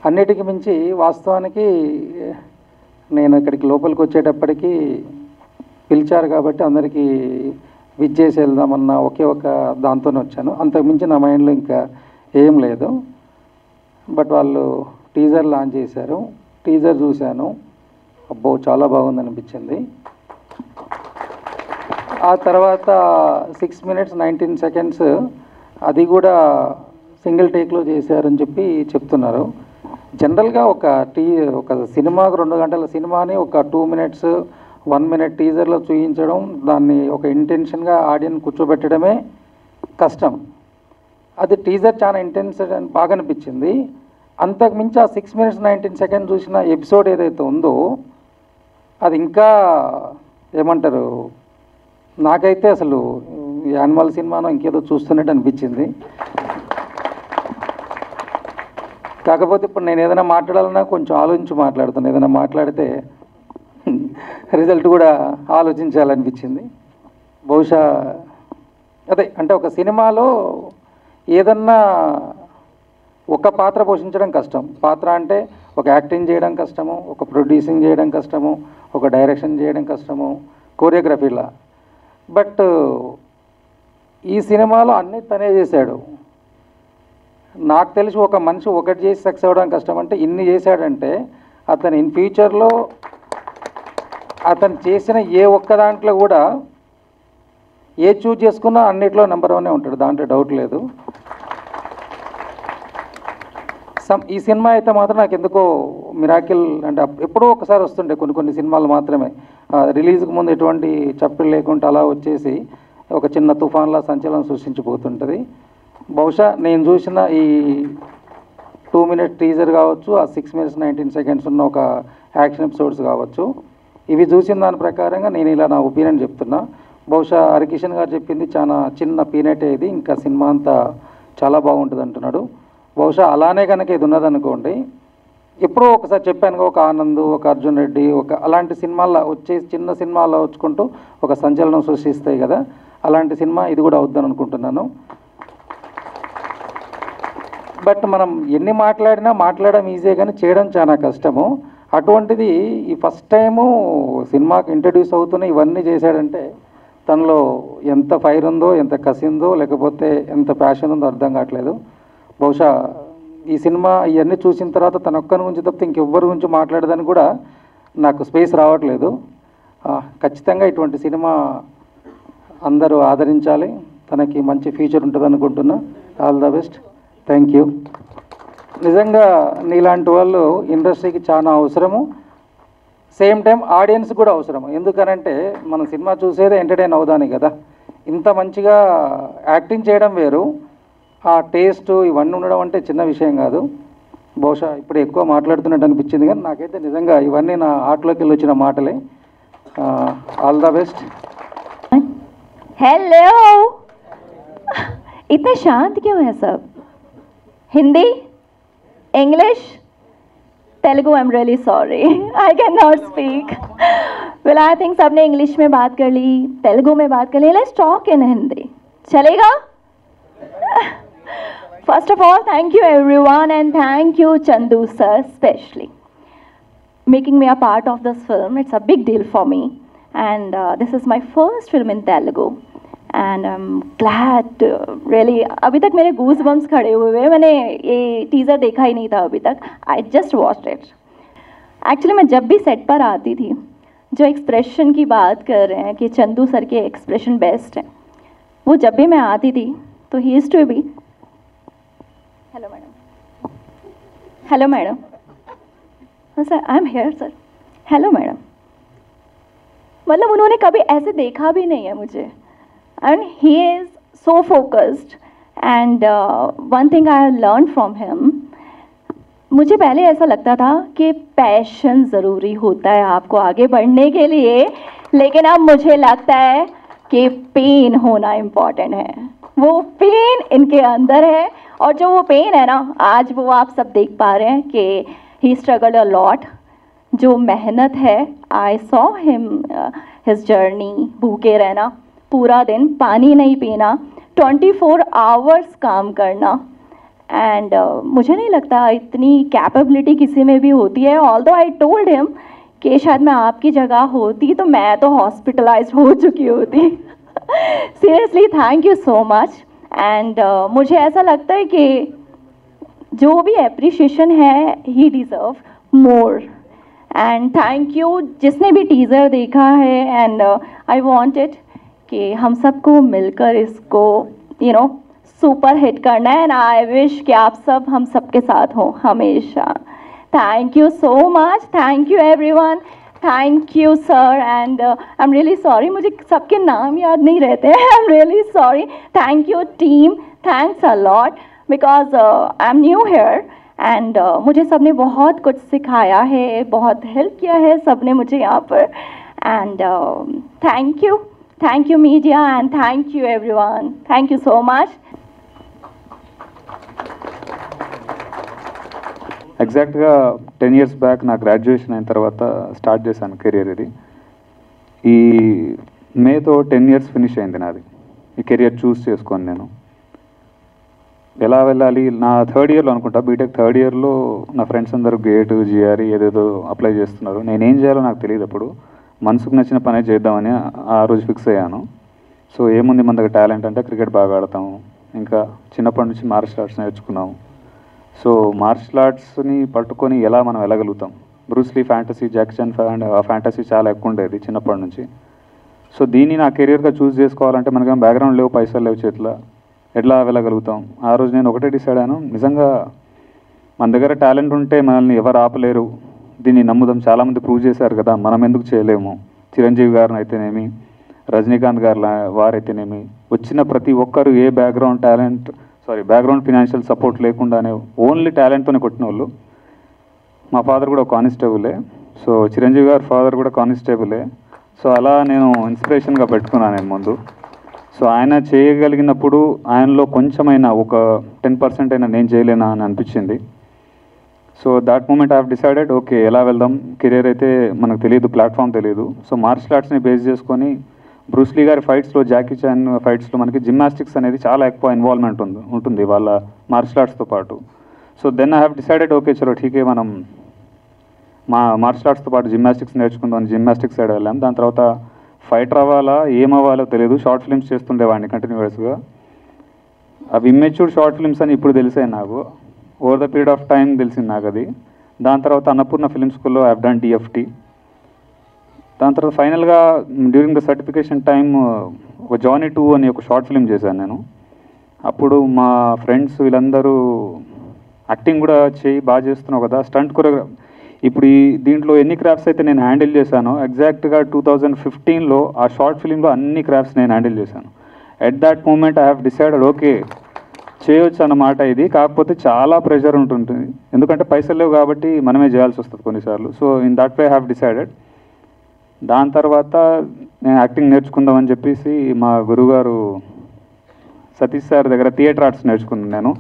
అన్నిటికీ మించి వాస్తవానికి నేను ఇక్కడికి లోపలికి వచ్చేటప్పటికి పిలిచారు కాబట్టి అందరికీ విచ్చేసి వెళ్దామన్న ఒకే ఒక దాంతోనే వచ్చాను. అంతకుమించి నా మైండ్లో ఇంకా ఏం లేదు. బట్ వాళ్ళు టీజర్ లాంచ్ చేశారు, టీజర్ చూశాను, అబ్బో చాలా బాగుంది అనిపించింది. ఆ తర్వాత 6 minutes 19 seconds అది కూడా సింగిల్ టేక్లో చేశారని చెప్పి చెప్తున్నారు. జనరల్గా ఒక సినిమాకు 2 గంటల సినిమాని ఒక 2 minutes 1 minute టీజర్లో చూపించడం, దాన్ని ఒక ఇంటెన్షన్గా ఆడియన్స్ కూర్చోబెట్టడమే కష్టం. అది టీజర్ చాలా ఇంటెన్స్ అని బాగా అనిపించింది. అంతకుమించి ఆ 6 minutes 19 seconds చూసిన ఎపిసోడ్ ఏదైతే ఉందో అది ఇంకా ఏమంటారు, నాకైతే అసలు యానిమల్ సినిమాను ఇంకేదో చూస్తున్నట్టు అనిపించింది. కాకపోతే ఇప్పుడు నేను ఏదైనా మాట్లాడాలన్నా కొంచెం ఆలోచించి మాట్లాడుతాను. ఏదైనా మాట్లాడితే రిజల్ట్ కూడా ఆలోచించాలనిపించింది. బహుశా అంటే ఒక సినిమాలో ఏదన్నా ఒక పాత్ర పోషించడం కష్టం. పాత్ర అంటే ఒక యాక్టింగ్ చేయడం కష్టము, ఒక ప్రొడ్యూసింగ్ చేయడం కష్టము, ఒక డైరెక్షన్ చేయడం కష్టము, కోరియోగ్రఫీలా. బట్ ఈ సినిమాలో అన్నీ తనే చేశాడు. నాకు తెలిసి ఒక మనిషి ఒకటి చేసి సక్సెస్ అవ్వడం కష్టం, అంటే ఇన్ని చేశాడంటే అతను ఇన్ ఫ్యూచర్లో అతను చేసిన ఏ ఒక్క దాంట్లో కూడా ఏ చూజ్ చేసుకున్నా అన్నిట్లో నెంబర్ 1 ఉంటాడు, దాంట్లో డౌట్ లేదు. ఈ సినిమా అయితే మాత్రం నాకు ఎందుకో మిరాకిల్, అంటే ఎప్పుడో ఒకసారి వస్తుండే కొన్ని సినిమాలు మాత్రమే, రిలీజ్కి ముందు ఎటువంటి చప్పులు లేకుండా అలా వచ్చేసి ఒక చిన్న తుఫాన్లా సంచలనం సృష్టించిపోతుంటుంది. బహుశా నేను చూసిన ఈ 2 minute టీజర్ కావచ్చు, ఆ 6 minutes 19 seconds ఉన్న ఒక యాక్షన్ ఎపిసోడ్స్ కావచ్చు, ఇవి చూసిన దాని ప్రకారంగా నేను ఇలా నా ఒపీనియన్ చెప్తున్నా. బహుశా హరికిషన్ గారు చెప్పింది చాలా చిన్న పీనటే, ఇది ఇంకా సినిమా అంతా చాలా బాగుంటుంది అంటున్నాడు. బహుశా అలానే కనుక ఇది ఉన్నదనుకోండి, ఎప్పుడో ఒకసారి చెప్పాను, ఒక ఆనంద్, ఒక అర్జున్ రెడ్డి, ఒక అలాంటి సినిమాల్లో వచ్చేసి చిన్న సినిమాల్లో వచ్చుకుంటూ ఒక సంచలనం సృష్టిస్తాయి కదా, అలాంటి సినిమా ఇది కూడా అవుద్దని అనుకుంటున్నాను. బట్ మనం ఎన్ని మాట్లాడడం ఈజీ కానీ చేయడం చాలా కష్టము. అటువంటిది ఈ ఫస్ట్ టైము సినిమాకి ఇంట్రడ్యూస్ అవుతూనే ఇవన్నీ చేశాడంటే తనలో ఎంత ఫైర్ ఉందో, ఎంత కసి ఉందో, లేకపోతే ఎంత ప్యాషన్ ఉందో అర్థం కావట్లేదు. బహుశా ఈ సినిమా ఇవన్నీ చూసిన తర్వాత తన ఒక్కరి గురించి తప్పితే ఇంకెవ్వరి గురించి మాట్లాడదని కూడా నాకు స్పేస్ రావట్లేదు. ఖచ్చితంగా ఇటువంటి సినిమా అందరూ ఆదరించాలి, తనకి మంచి ఫ్యూచర్ ఉంటుంది అనుకుంటున్నా. All the best. Thank you. నిజంగా నీలాంటి వాళ్ళు ఇండస్ట్రీకి చాలా అవసరము, సేమ్ టైం ఆడియన్స్ కూడా అవసరం. ఎందుకనంటే మనం సినిమా చూసేదే ఎంటర్టైన్ అవుదాని కదా. ఇంత మంచిగా యాక్టింగ్ చేయడం వేరు, ఆ టేస్ట్ ఇవన్నీ ఉండడం అంటే చిన్న విషయం కాదు. బహుశా ఇప్పుడు ఎక్కువ మాట్లాడుతున్నట్టు అనిపించింది, కానీ నాకైతే నిజంగా ఇవన్నీ నా హార్ట్లోకి వెళ్ళి వచ్చిన మాటలే. All the best. हेलो, इतने शांत क्यों है सब? Hindi, English, Telugu? I am really sorry, I can not speak. Well I think सबने इंग्लिश में बात कर ली, तेलुगु में बात कर ली. लेट्स टॉक इन हिंदी, चलेगा? First of all, thank you everyone, and thank you Chandu sir especially making me a part of this film. It's a big deal for me, and this is my first film in Telugu, and I'm glad really. अभी तक मेरे goosebumps खड़े हुए हैं. मैंने ये teaser देखा ही नहीं था अभी तक. I just watched it. Actually मैं जब भी सेट पर आती थी, जो एक्सप्रेशन की बात कर रहे हैं कि चंदू सर के एक्सप्रेशन बेस्ट हैं, वो जब भी मैं आती थी तो he used to be hello madam, hello madam, sir I am here sir, hello madam. मतलब उन्होंने कभी ऐसे देखा भी नहीं है मुझे, and he is so focused. And one thing I have learn from him, मुझे पहले ऐसा लगता था कि पैशन ज़रूरी होता है आपको आगे बढ़ने के लिए, लेकिन अब मुझे लगता है कि पेन होना इम्पॉर्टेंट है. वो पेन इनके अंदर है, और जो वो पेन है ना, आज वो आप सब देख पा रहे हैं कि ही स्ट्रगल अ लॉट. जो मेहनत है, I saw him his journey. भूखे रहना, पूरा दिन पानी नहीं पीना, 24 आवर्स काम करना, एंड मुझे नहीं लगता इतनी कैपेबिलिटी किसी में भी होती है. ऑल्दो आई टोल्ड हिम कि शायद मैं आपकी जगह होती तो मैं तो हॉस्पिटलाइज हो चुकी होती. Seriously thank you so much. And मुझे ऐसा लगता है कि जो भी एप्रिशिएशन है he deserve more. And thank you जिसने भी टीज़र देखा है, एंड आई वांटेड कि हम सबको मिलकर इसको सुपर हिट करना है, एंड आई विश कि आप सब हम सबके साथ हो हमेशा. Thank you so much, thank you everyone, thank you sir. And I am really sorry, मुझे सबके नाम याद नहीं रहते हैं. I am really sorry. Thank you team, thanks a lot, because I am new here, and मुझे सबने बहुत कुछ सिखाया है, बहुत हेल्प किया है सबने मुझे यहाँ पर. And thank you media, and thank you everyone. Thank you so much. ఎగ్జాక్ట్గా 10 years బ్యాక్ నా గ్రాడ్యుయేషన్ అయిన తర్వాత స్టార్ట్ చేశాను కెరియర్. ఇది ఈ మేతో 10 years ఫినిష్ అయింది నాది. ఈ కెరియర్ చూస్ చేసుకొని నేను ఎలా వెళ్ళాలి, నా 3rd yearలో అనుకుంటా, బీటెక్ 3rd yearలో నా ఫ్రెండ్స్ అందరూ గేట్ జిఆర్ఈ ఏదేదో అప్లై చేస్తున్నారు. నేనేం చేయాలో నాకు తెలియదు. అప్పుడు మనసుకు నచ్చిన పనే చేద్దామని ఆ రోజు ఫిక్స్ అయ్యాను. సో ఏముంది మన దగ్గర టాలెంట్ అంటే క్రికెట్ బాగా ఆడతాము, ఇంకా చిన్నప్పటి నుంచి మార్షల్ ఆర్ట్స్ నేర్చుకున్నాము. సో మార్షల్ ఆర్ట్స్ని పట్టుకొని ఎలా మనం వెళ్ళగలుగుతాం. Bruce Lee fantasy, Jackie Chan fantasy చాలా ఎక్కువ ఉండేది చిన్నప్పటి నుంచి. సో దీన్ని నా కెరియర్గా చూస్ చేసుకోవాలంటే మనకేం బ్యాక్గ్రౌండ్ లేవు, పైసలు లేవు చేతిలో, ఎట్లా వెళ్ళగలుగుతాం. ఆ రోజు నేను ఒకటే డిసైడ్ అయ్యాను, నిజంగా మన దగ్గర టాలెంట్ ఉంటే మనల్ని ఎవరు ఆపలేరు, దీన్ని నమ్ముదాం. చాలామంది ప్రూవ్ చేశారు కదా, మనం ఎందుకు చేయలేము. చిరంజీవి గారిని అయితేనేమి, రజనీకాంత్ గారు వారైతేనేమి, వచ్చిన ప్రతి ఒక్కరు ఏ బ్యాక్గ్రౌండ్ ఫినాన్షియల్ సపోర్ట్ లేకుండానే ఓన్లీ టాలెంట్తోనే కొట్టిన వాళ్ళు. మా ఫాదర్ కూడా కానిస్టేబులే, సో చిరంజీవి గారి ఫాదర్ కూడా కానిస్టేబులే. సో అలా నేను ఇన్స్పిరేషన్గా పెట్టుకున్నాను నేను ముందు. సో ఆయన చేయగలిగినప్పుడు ఆయనలో కొంచెమైనా ఒక 10% అయినా నేను చేయలేనా అని అనిపించింది. So that moment I have decided, okay ఎలా వెళ్దాం. కెరీర్ అయితే మనకు తెలియదు, ప్లాట్ఫామ్ తెలియదు. సో మార్షల్ ఆర్ట్స్ని బేస్ చేసుకొని బ్రూస్లీ గారి ఫైట్స్లో, జాకీ చాన్ ఫైట్స్లో మనకి జిమ్నాస్టిక్స్ అనేది చాలా ఎక్కువ ఇన్వాల్వ్మెంట్ ఉంటుంది వాళ్ళ మార్షల్ ఆర్ట్స్తో పాటు. So then I have decided, okay చలో ఠీకే, మనం మార్షల్ ఆర్ట్స్తో పాటు జిమ్నాస్టిక్స్ నేర్చుకుందాం. జిమ్నాస్టిక్స్ సైడ్ వెళ్ళాం. దాని తర్వాత ఫైటర్ అవ్వాలా ఏమవ్వాలో తెలియదు, షార్ట్ ఫిల్మ్స్ చేస్తుండేవాడిని కంటిన్యూస్గా. అవి ఇమ్మెచ్యూర్ షార్ట్ ఫిల్మ్స్ అని ఇప్పుడు తెలిసాయి నాకు, over the period of time తెలిసింది నాకు అది. దాని తర్వాత అన్నపూర్ణ ఫిల్మ్ స్కూల్లో ఐ హావ్ డన్ డిఎఫ్టీ. దాని తర్వాత ఫైనల్గా డ్యూరింగ్ ద సర్టిఫికేషన్ టైం ఒక జానీ 2 అని ఒక షార్ట్ ఫిల్మ్ చేశాను నేను. అప్పుడు మా ఫ్రెండ్స్ వీళ్ళందరూ యాక్టింగ్ కూడా బాగా చేస్తున్నావు కదా, స్టంట్ కొరియోగ్రాఫ్ ఇప్పుడు దీంట్లో ఎన్ని క్రాఫ్ట్స్ అయితే నేను హ్యాండిల్ చేశానో ఎగ్జాక్ట్గా 2015లో ఆ షార్ట్ ఫిలింలో అన్ని క్రాఫ్ట్స్ నేను హ్యాండిల్ చేశాను. At that moment I have decided okay చేయొచ్చు అన్నమాట. ఇది కాకపోతే చాలా ప్రెషర్ ఉంటుంటుంది, ఎందుకంటే పైసలు లేవు కాబట్టి మనమే చేయాల్సి వస్తుంది కొన్నిసార్లు. So in that way have decided. దాని తర్వాత నేను యాక్టింగ్ నేర్చుకుందామని చెప్పేసి మా గురువుగారు సతీష్ సార్ దగ్గర థియేటర్ ఆర్ట్స్ నేర్చుకున్నాను నేను.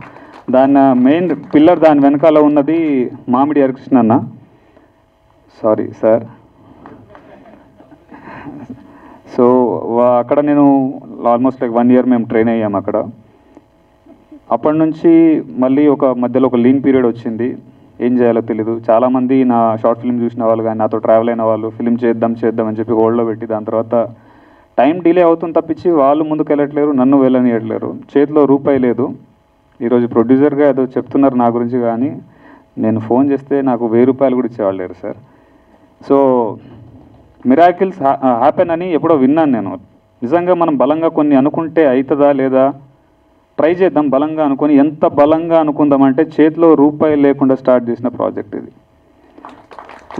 దాని మెయిన్ పిల్లర్ దాని వెనకాల ఉన్నది మామిడి హరికృష్ణ అన్న, సారీ సార్. సో అక్కడ నేను ఆల్మోస్ట్ లైక్ 1 year మేము ట్రైన్ అయ్యాము అక్కడ. అప్పటి నుంచి మళ్ళీ మధ్యలో ఒక లీన్ పీరియడ్ వచ్చింది, ఏం చేయాలో తెలీదు. చాలామంది నా షార్ట్ ఫిల్మ్ చూసిన వాళ్ళు కానీ నాతో ట్రావెల్ అయిన వాళ్ళు ఫిల్మ్ చేద్దాం అని చెప్పి హోల్డ్లో పెట్టి దాని తర్వాత టైం డిలే అవుతుంది తప్పించి వాళ్ళు ముందుకు వెళ్ళట్లేరు, నన్ను వెళ్ళనియట్లేరు. చేతిలో రూపాయి లేదు. ఈరోజు ప్రొడ్యూసర్గా ఏదో చెప్తున్నారు నా గురించి, కానీ నేను ఫోన్ చేస్తే నాకు 1000 రూపాయలు కూడా ఇచ్చేవాళ్ళు లేరు సార్. సో మిరాకిల్స్ హ్యాపెన్ అని ఎప్పుడో విన్నాను నేను. నిజంగా మనం బలంగా కొన్ని అనుకుంటే అవుతుందా లేదా ట్రై చేద్దాం బలంగా అనుకొని. ఎంత బలంగా అనుకుందామంటే చేతిలో రూపాయి లేకుండా స్టార్ట్ చేసిన ప్రాజెక్ట్ ఇది.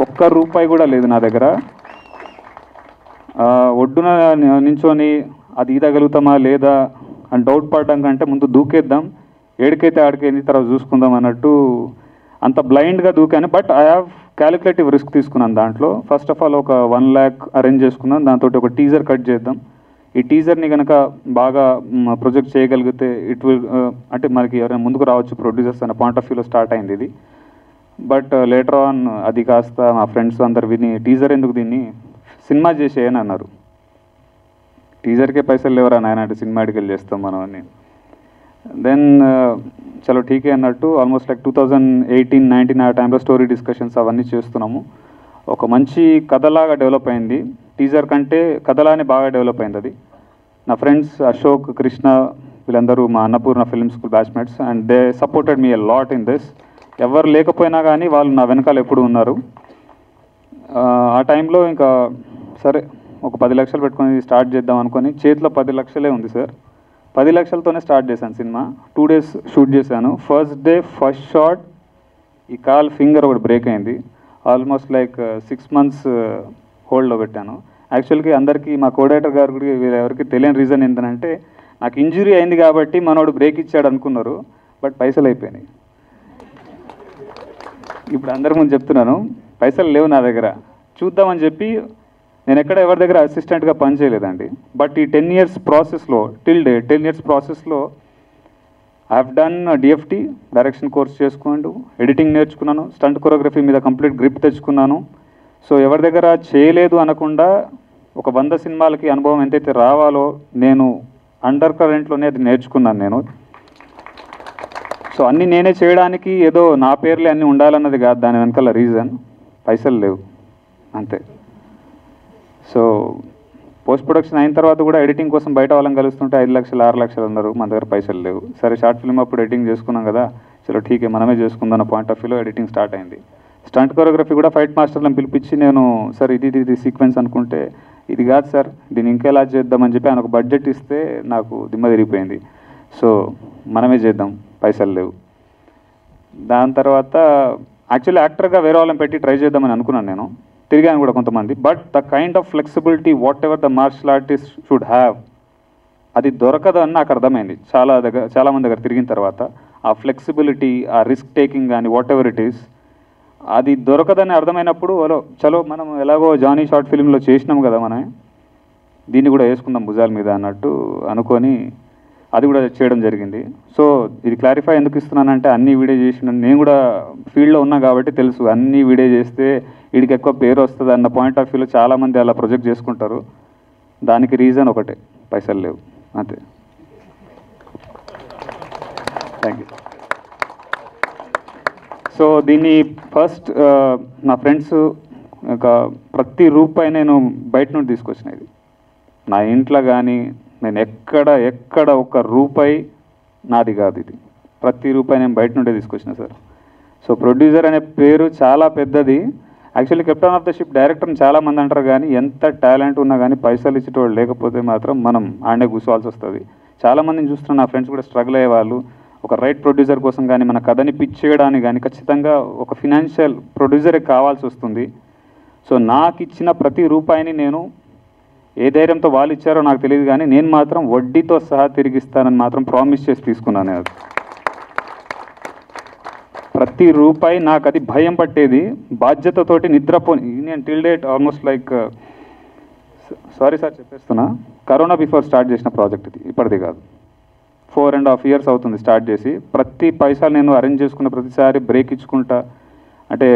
1 రూపాయి కూడా లేదు నా దగ్గర. ఒడ్డున నించొని అది ఈదగలుగుతామా లేదా అని డౌట్ పడడం కంటే ముందు దూకేద్దాం, ఏడికైతే ఆడికైంది తర్వాత చూసుకుందాం అన్నట్టు అంత బ్లైండ్గా దూకాను. But I have calculative risk తీసుకున్నాను దాంట్లో. ఫస్ట్ ఆఫ్ ఆల్ ఒక 1 lakh అరేంజ్ చేసుకున్నాను. దాంతో ఒక టీజర్ కట్ చేద్దాం. ఈ టీజర్ని కనుక బాగా ప్రొజెక్ట్ చేయగలిగితే ఇట్ విల్ అంటే మనకి ఎవరైనా ముందుకు రావచ్చు ప్రొడ్యూసర్స్ అనే పాయింట్ ఆఫ్ వ్యూలో స్టార్ట్ అయింది ఇది. బట్ లేటర్ ఆన్ అది కాస్త మా ఫ్రెండ్స్ అందరు విని టీజర్ ఎందుకు దీన్ని సినిమా చేసేయని అన్నారు. టీజర్కే పైసలు లేవరా నాయన అంటే సినిమా అడిగలు చేస్తాం మనం అని. దెన్ చలో ఠీకే అన్నట్టు ఆల్మోస్ట్ లైక్ 2018-19 ఆ టైంలో స్టోరీ డిస్కషన్స్ అవన్నీ చేస్తున్నాము. ఒక మంచి కథలాగా డెవలప్ అయింది. టీజర్ కంటే కథలానే బాగా డెవలప్ అయింది అది. నా ఫ్రెండ్స్ అశోక్, కృష్ణ వీళ్ళందరూ మా Annapurna film school batchmates and they supported me a lot in this. ఎవరు లేకపోయినా కానీ వాళ్ళు నా వెనకాల ఎప్పుడు ఉన్నారు. ఆ టైంలో ఇంకా సరే ఒక 10 లక్షలు పెట్టుకొని స్టార్ట్ చేద్దాం అనుకొని చేతిలో 10 లక్షలే ఉంది సార్. 10 లక్షలతోనే స్టార్ట్ చేశాను సినిమా. 2 days షూట్ చేశాను. ఫస్ట్ డే ఫస్ట్ షాట్ ఈ కాల్ ఫింగర్ ఒకటి బ్రేక్ అయింది. ఆల్మోస్ట్ లైక్ 6 months హోల్డ్లో పెట్టాను. యాక్చువల్గా అందరికీ మా కోడైటర్ గారు కూడా ఎవరికి తెలియని రీజన్ ఏంటంటే నాకు ఇంజురీ అయింది కాబట్టి మనోడు బ్రేక్ ఇచ్చాడు అనుకున్నారు, బట్ పైసలు అయిపోయినాయి. ఇప్పుడు అందరి ముందు చెప్తున్నాను, పైసలు లేవు నా దగ్గర. చూద్దామని చెప్పి నేను ఎక్కడ ఎవరి దగ్గర అసిస్టెంట్గా పనిచేయలేదండి. బట్ ఈ 10 years ప్రాసెస్లో టిల్ డే 10 years ప్రాసెస్లో I have done DFT direction course చేసుకున్నాను, ఎడిటింగ్ నేర్చుకున్నాను, స్టంట్ కొరియోగ్రఫీ మీద కంప్లీట్ గ్రిప్ తెచ్చుకున్నాను. సో ఎవరి దగ్గర చేయలేదు అనకుండా ఒక 100 సినిమాలకి అనుభవం ఎంతైతే రావాలో నేను అండర్ కరెంట్లోనే అది నేర్చుకున్నాను నేను. సో అన్నీ నేనే చేయడానికి ఏదో నా పేర్లే అన్నీ ఉండాలన్నది కాదు దాని వెనకాల రీజన్, పైసలు లేవు అంతే. సో పోస్ట్ ప్రొడక్షన్ అయిన తర్వాత కూడా ఎడిటింగ్ కోసం బయట వాళ్ళని కలుస్తుంటే 5 లక్షలు 6 లక్షలు అన్నారు, మన దగ్గర పైసలు లేవు. సరే షార్ట్ ఫిల్మ్ అప్పుడు ఎడిటింగ్ చేసుకున్నాం కదా, చలో ఠీకే మనమే చేసుకుందాం అన్న పాయింట్ ఆఫ్ వ్యూలో ఎడిటింగ్ స్టార్ట్ అయింది. స్టంట్ కొరియోగ్రఫీ కూడా ఫైట్ మాస్టర్లను పిలిపించి నేను సార్ ఇది సీక్వెన్స్ అనుకుంటే ఇది కాదు సార్ దీన్ని ఇంకెలా చేద్దామని చెప్పి ఆయన ఒక బడ్జెట్ ఇస్తే నాకు దిమ్మ తిరిగిపోయింది. సో మనమే చేద్దాం, పైసలు లేవు. దాని తర్వాత యాక్చువల్లీ యాక్టర్గా వేరే వాళ్ళని పెట్టి ట్రై చేద్దామని అనుకున్నాను నేను, తిరిగాను కూడా కొంతమంది. But the kind of flexibility whatever the martial artist should have అది దొరకదు అని నాకు అర్థమైంది చాలామంది దగ్గర తిరిగిన తర్వాత. ఆ ఫ్లెక్సిబిలిటీ, ఆ రిస్క్ టేకింగ్ కానీ వాట్ ఎవర్ ఇట్ ఈస్ అది దొరకదని అర్థమైనప్పుడు చలో మనం ఎలాగో జానీ షార్ట్ ఫిల్మ్లో చేసినాం కదా మనం దీన్ని కూడా వేసుకుందాం భుజాల మీద అన్నట్టు అనుకొని అది కూడా చేయడం జరిగింది. సో ఇది క్లారిఫై ఎందుకు ఇస్తున్నానంటే అన్ని వీడియో చేసిన నేను కూడా ఫీల్డ్లో ఉన్నా కాబట్టి తెలుసు, అన్ని వీడియో చేస్తే వీడికి ఎక్కువ పేరు వస్తుంది అన్న పాయింట్ ఆఫ్ వ్యూలో చాలామంది అలా ప్రొజెక్ట్ చేసుకుంటారు. దానికి రీజన్ ఒకటే, పైసలు లేవు అంతే. Thank you. సో దీన్ని ఫస్ట్ నా ఫ్రెండ్స్ ప్రతి రూపాయి నేను బయట నుండి తీసుకొచ్చిన. ఇది నా ఇంట్లో కానీ నేను ఎక్కడ 1 రూపాయి నాది కాదు, ఇది ప్రతి రూపాయి నేను బయట నుండే తీసుకొచ్చిన సార్. సో ప్రొడ్యూసర్ అనే పేరు చాలా పెద్దది. Actually captain of the ship డైరెక్టర్ని చాలామంది అంటారు, కానీ ఎంత టాలెంట్ ఉన్నా కానీ పైసలు ఇచ్చేటోళ్ళు లేకపోతే మాత్రం మనం ఆడే కూర్చోవాల్సి వస్తుంది. చాలామందిని చూస్తున్నా నా ఫ్రెండ్స్ కూడా స్ట్రగుల్ అయ్యేవాళ్ళు, ఒక రైట్ ప్రొడ్యూసర్ కోసం కానీ మన కథని పిచ్ చేయడానికి కానీ ఖచ్చితంగా ఒక ఫినాన్షియల్ ప్రొడ్యూసరే కావాల్సి వస్తుంది. సో నాకు ఇచ్చిన ప్రతి రూపాయిని నేను ఏ ధైర్యంతో వాళ్ళు ఇచ్చారో నాకు తెలియదు కానీ నేను మాత్రం వడ్డీతో సహా తిరిగిస్తానని మాత్రం ప్రామిస్ చేసి తీసుకున్నాను. ప్రతి రూపాయి నాకు అది భయం పట్టేది, బాధ్యతతోటి నిద్రపోని. నేను till date almost like sorry sir చెప్పేస్తున్నా, కరోనా బిఫోర్ స్టార్ట్ చేసిన ప్రాజెక్ట్ ఇది, ఇప్పటిది కాదు. 4.5 years అవుతుంది స్టార్ట్ చేసి. ప్రతి పైసలు నేను అరేంజ్ చేసుకున్న ప్రతిసారి బ్రేక్ ఇచ్చుకుంటా. అంటే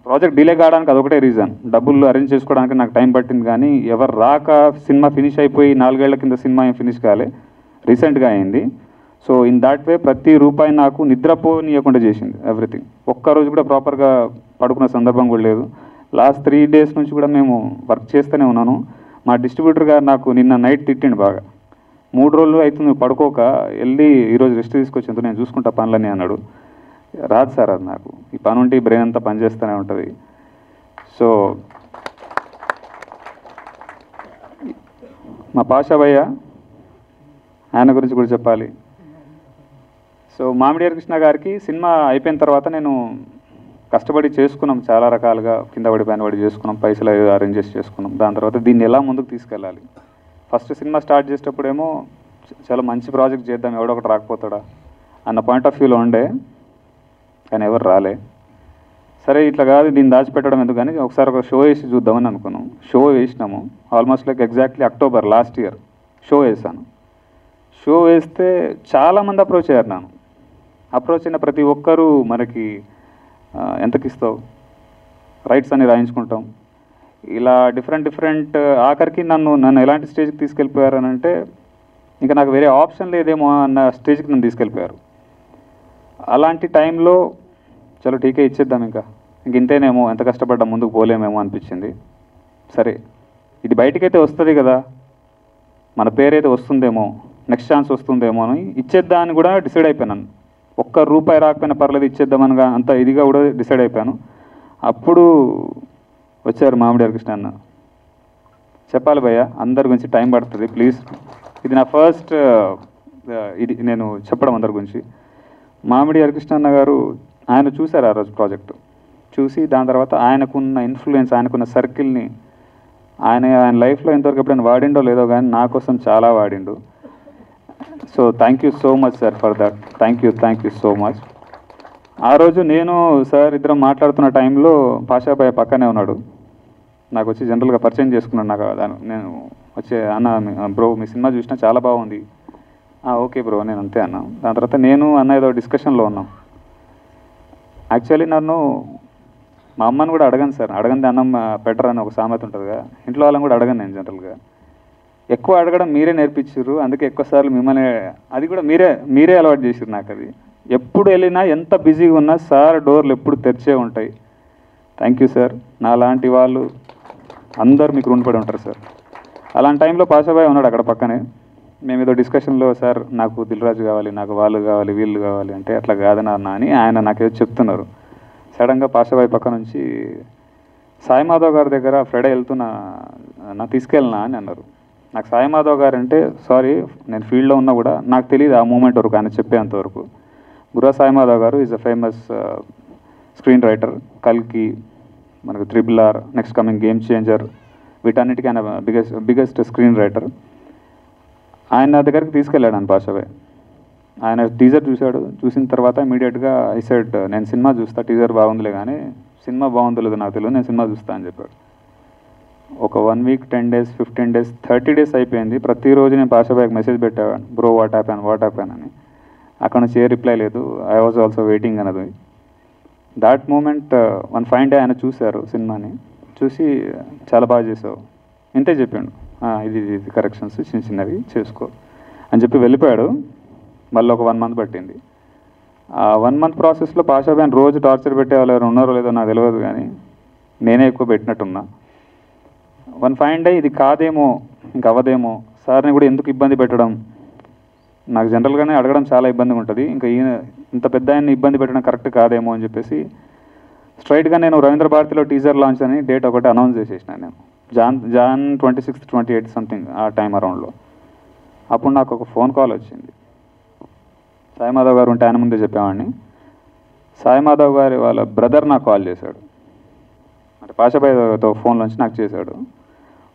ప్రాజెక్ట్ డిలే కావడానికి అదొకటే రీజన్, డబ్బులు అరేంజ్ చేసుకోవడానికి నాకు టైం పట్టింది. కానీ ఎవరు రాక సినిమా ఫినిష్ అయిపోయి 4 ఏళ్ల కింద సినిమా ఏం ఫినిష్ కాలే, రీసెంట్గా అయింది. సో ఇన్ దాట్ వే ప్రతి రూపాయి నాకు నిద్రపోనీయకుండా చేసింది ఎవ్రీథింగ్. ఒక్కరోజు కూడా ప్రాపర్గా పడుకున్న సందర్భం కూడా లేదు. లాస్ట్ 3 days నుంచి కూడా మేము వర్క్ చేస్తూనే ఉన్నాను. మా డిస్ట్రిబ్యూటర్ గారు నాకు నిన్న నైట్ తిట్టిండు బాగా, 3 రోజులు అవుతుంది పడుకోక, వెళ్ళి ఈరోజు రెస్ట్ తీసుకొచ్చేందుకు నేను చూసుకుంటా పనులని అన్నాడు. రాదు సార్ అది నాకు, ఈ పని ఉంటే ఈ బ్రెయిన్ అంతా పనిచేస్తూనే ఉంటుంది. సో మా పాషా భయ్య, ఆయన గురించి కూడా చెప్పాలి. సో మామిడి కృష్ణ గారికి సినిమా అయిపోయిన తర్వాత నేను కష్టపడి చేసుకున్నాం, చాలా రకాలుగా కింద పడి పైన పడి చేసుకున్నాం, పైసలు అరేంజ్ చేసి చేసుకున్నాం. దాని తర్వాత దీన్ని ఎలా ముందుకు తీసుకెళ్ళాలి. ఫస్ట్ సినిమా స్టార్ట్ చేసేటప్పుడేమో చాలా మంచి ప్రాజెక్ట్ చేద్దాం, ఎవడో ఒకటి రాకపోతాడా అన్న పాయింట్ ఆఫ్ వ్యూలో ఉండే, కానీ ఎవరు రాలే. సరే ఇట్లా కాదు, దీన్ని దాచిపెట్టడం ఎందుకు కానీ ఒకసారి ఒక షో వేసి చూద్దామని అనుకున్నాం. షో వేసినాము, almost like exactly October last year show వేసాను. షో వేస్తే చాలామంది అప్రోచ్ అయ్యారు. నన్ను అప్రోచ్ అయిన ప్రతి ఒక్కరూ మనకి ఎంతకి ఇస్తావు, రైట్స్ అని రాయించుకుంటాం, ఇలా డిఫరెంట్ ఆఖరికి నన్ను ఎలాంటి స్టేజ్కి తీసుకెళ్ళిపోయారు అని అంటే, ఇంకా నాకు వేరే ఆప్షన్ లేదేమో అన్న స్టేజ్కి నన్ను తీసుకెళ్ళిపోయారు. అలాంటి టైంలో చలో టీకే ఇచ్చేద్దాం, ఇంక ఇంతేనేమో, ఎంత కష్టపడ్డా ముందుకు పోలేమేమో అనిపించింది. సరే ఇది బయటకైతే వస్తుంది కదా, మన పేరైతే వస్తుందేమో, నెక్స్ట్ ఛాన్స్ వస్తుందేమో అని ఇచ్చేద్దా అని కూడా డిసైడ్ అయిపోయాను. ₹1 రాకపోయినా పర్లేదు ఇచ్చేద్దామనగా అంత ఇదిగా కూడా డిసైడ్ అయిపోయాను. అప్పుడు వచ్చారు మామిడి కృష్ణ అన్న. చెప్పాలి భయ్య, అందరి గురించి టైం పడుతుంది ప్లీజ్, ఇది నా ఫస్ట్ ఇది నేను చెప్పడం అందరి గురించి. మామిడి హరికృష్ణ అన్న గారు ఆయన చూశారు ఆ రోజు ప్రాజెక్టు, చూసి దాని తర్వాత ఆయనకున్న ఇన్ఫ్లుయెన్స్, ఆయనకున్న సర్కిల్ని ఆయన లైఫ్లో ఇంతవరకు ఎప్పుడైనా వాడిండో లేదో కానీ నా కోసం చాలా వాడిండు. So thank you so much sir for that, thank you so much. ఆ రోజు నేను సార్ ఇద్దరం మాట్లాడుతున్న టైంలో పాషాబాయ్ పక్కనే ఉన్నాడు. నాకు వచ్చి జనరల్గా పరిచయం చేసుకున్నాడు. నాకు నేను వచ్చి అన్న బ్రో మీ సినిమా చూసినా చాలా బాగుంది. ఓకే బ్రో నేను అంతే అన్నా. దాని తర్వాత నేను అన్న ఏదో డిస్కషన్లో ఉన్నాం. యాక్చువల్లీ నన్ను మా అమ్మని కూడా అడగను సార్, అడగంది అన్నం పెట్టరని ఒక సామెత ఉంటుంది కదా, ఇంట్లో వాళ్ళని కూడా అడగను నేను జనరల్గా. ఎక్కువ అడగడం మీరే నేర్పించారు, అందుకే ఎక్కువసార్లు మిమ్మల్ని, అది కూడా మీరే అలవాటు చేసారు నాకు. అది ఎప్పుడు వెళ్ళినా ఎంత బిజీగా ఉన్నా సార్ డోర్లు ఎప్పుడు తెరిచే ఉంటాయి. థ్యాంక్ యూ సార్, నా లాంటి వాళ్ళు అందరూ మీకు రుణపడి ఉంటారు సార్. అలాంటి టైంలో పాషాబాయ్ ఉన్నాడు అక్కడ పక్కనే. మేము ఏదో డిస్కషన్లో సార్ నాకు దిల్రాజు కావాలి, నాకు వాళ్ళు కావాలి, వీళ్ళు కావాలి అంటే అట్లా కాదన్నా అని ఆయన నాకేదో చెప్తున్నారు. సడన్గా పాషాబాయ్ పక్క నుంచి సాయి మాధవ్ గారి దగ్గర ఫ్రైడే వెళ్తున్నా నా తీసుకెళ్ళినా అని అన్నారు. నాకు సాయి మాధవ్ గారు అంటే సారీ నేను ఫీల్డ్లో ఉన్నా కూడా నాకు తెలియదు ఆ మూమెంట్ వరకు, ఆయన చెప్పేంతవరకు. బుర్రా సాయి మాధవ్ గారు is a famous screen writer, కల్కి, మనకు RRR, next coming game changer, వీటన్నిటికీ ఆయన బిగ్గెస్ట్ స్క్రీన్ రైటర్. ఆయన దగ్గరికి తీసుకెళ్ళాడు అని పాషాబాయ్. ఆయన టీజర్ చూశాడు, చూసిన తర్వాత ఇమీడియట్గా ఐ సెడ్ నేను సినిమా చూస్తా, టీజర్ బాగుందిలే కానీ సినిమా బాగుందో లేదో నాకు తెలియదు, నేను సినిమా చూస్తా అని చెప్పాడు. ఒక 1 week, 10 days, 15 days, 30 days అయిపోయింది. ప్రతిరోజు నేను పాషాబాయ్కి మెసేజ్ పెట్టేవాడిని, బ్రో వాట్ హ్యాపెన్ అని. అక్కడ నుంచి ఏ రిప్లై లేదు. ఐ వాజ్ ఆల్సో వెయిటింగ్ అన్నది. That moment one fine day ఆయన చూశారు సినిమాని, చూసి చాలా బాగా చేసావు ఇంతే చెప్పాడు. ఇది కరెక్షన్స్ చిన్నవి చేసుకో అని చెప్పి వెళ్ళిపోయాడు. మళ్ళీ ఒక 1 month పట్టింది. ఆ 1 month ప్రాసెస్లో పాషాబాయ్ని రోజు టార్చర్ పెట్టేవాళ్ళు ఎవరు ఉన్నారో లేదో నాకు తెలియదు కానీ నేనే ఎక్కువ పెట్టినట్టున్నా. వన్ ఫైన్ డే ఇది కాదేమో, ఇంక అవ్వదేమో, సార్ని కూడా ఎందుకు ఇబ్బంది పెట్టడం, నాకు జనరల్గానే అడగడం చాలా ఇబ్బందిగా ఉంటుంది, ఇంకా ఈయన ఇంత పెద్ద ఆయన్ని ఇబ్బంది పెట్టడం కరెక్ట్ కాదేమో అని చెప్పేసి స్ట్రైట్గా నేను రవీంద్ర భారతిలో టీజర్ లాంచ్ అని డేట్ ఒకటి అనౌన్స్ చేసేసినాను నేను. జాన్ 26, 28 సంథింగ్ ఆ టైం అరౌండ్లో. అప్పుడు నాకు ఒక ఫోన్ కాల్ వచ్చింది. సాయి మాధవ్ గారు ఉంటే ఆయన ముందే చెప్పేవాడిని. సాయి మాధవ్ గారి వాళ్ళ బ్రదర్ నాకు కాల్ చేశాడు, అంటే పాషాబాయ్తో ఫోన్లోంచి నాకు చేశాడు.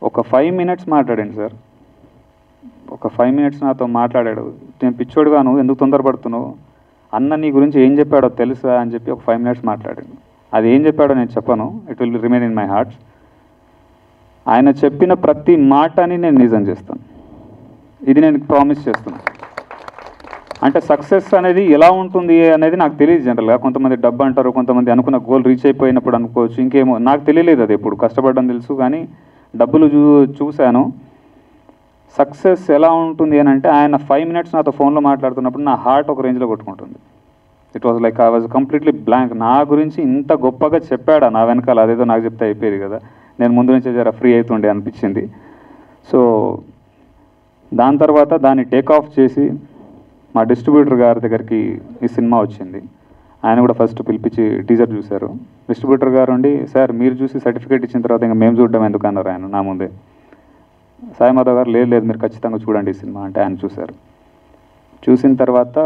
ఒక 5 minutes మాట్లాడండి సార్, ఒక 5 minutes నాతో మాట్లాడాడు. నేను పిచ్చోడుగా నువ్వు ఎందుకు తొందరపడుతున్నావు, అన్న నీ గురించి ఏం చెప్పాడో తెలుసా అని చెప్పి ఒక 5 minutes మాట్లాడాడు. అది ఏం చెప్పాడో నేను చెప్పను, it will remain in my heart. ఆయన చెప్పిన ప్రతి మాటని నేను నిజం చేస్తాను, ఇది నేను ప్రామిస్ చేస్తున్నాను. అంటే సక్సెస్ అనేది ఎలా ఉంటుంది అనేది నాకు తెలియదు. జనరల్గా కొంతమంది డబ్బు అంటారు, కొంతమంది అనుకున్న గోల్ రీచ్ అయిపోయినప్పుడు అనుకోవచ్చు, ఇంకేమో నాకు తెలియలేదు. అది ఎప్పుడు కష్టపడడం తెలుసు, కానీ డబ్బులు చూశాను. సక్సెస్ ఎలా ఉంటుంది అని అంటే ఆయన 5 minutes నాతో ఫోన్లో మాట్లాడుతున్నప్పుడు నా హార్ట్ ఒక రేంజ్లో కొట్టుకుంటుంది. It was like I was completely blank. నా గురించి ఇంత గొప్పగా చెప్పాడా నా వెనకాల, అదేదో నాకు చెప్తే అయిపోయేది కదా, నేను ముందు నుంచే జర ఫ్రీ అవుతుండే అనిపించింది. సో దాని తర్వాత దాన్ని టేక్ ఆఫ్ చేసి మా డిస్ట్రిబ్యూటర్ గారి దగ్గరికి ఈ సినిమా వచ్చింది. ఆయన కూడా ఫస్ట్ పిలిపించి టీజర్ చూశారు. డిస్ట్రిబ్యూటర్ గారు ఉండి, సార్ మీరు చూసి సర్టిఫికేట్ ఇచ్చిన తర్వాత ఇంకా మేము చూడడం ఎందుకు అన్నారు ఆయన నా ముందే. సాయి మాధవ్ గారు లేదు మీరు ఖచ్చితంగా చూడండి ఈ సినిమా అంటే ఆయన చూశారు. చూసిన తర్వాత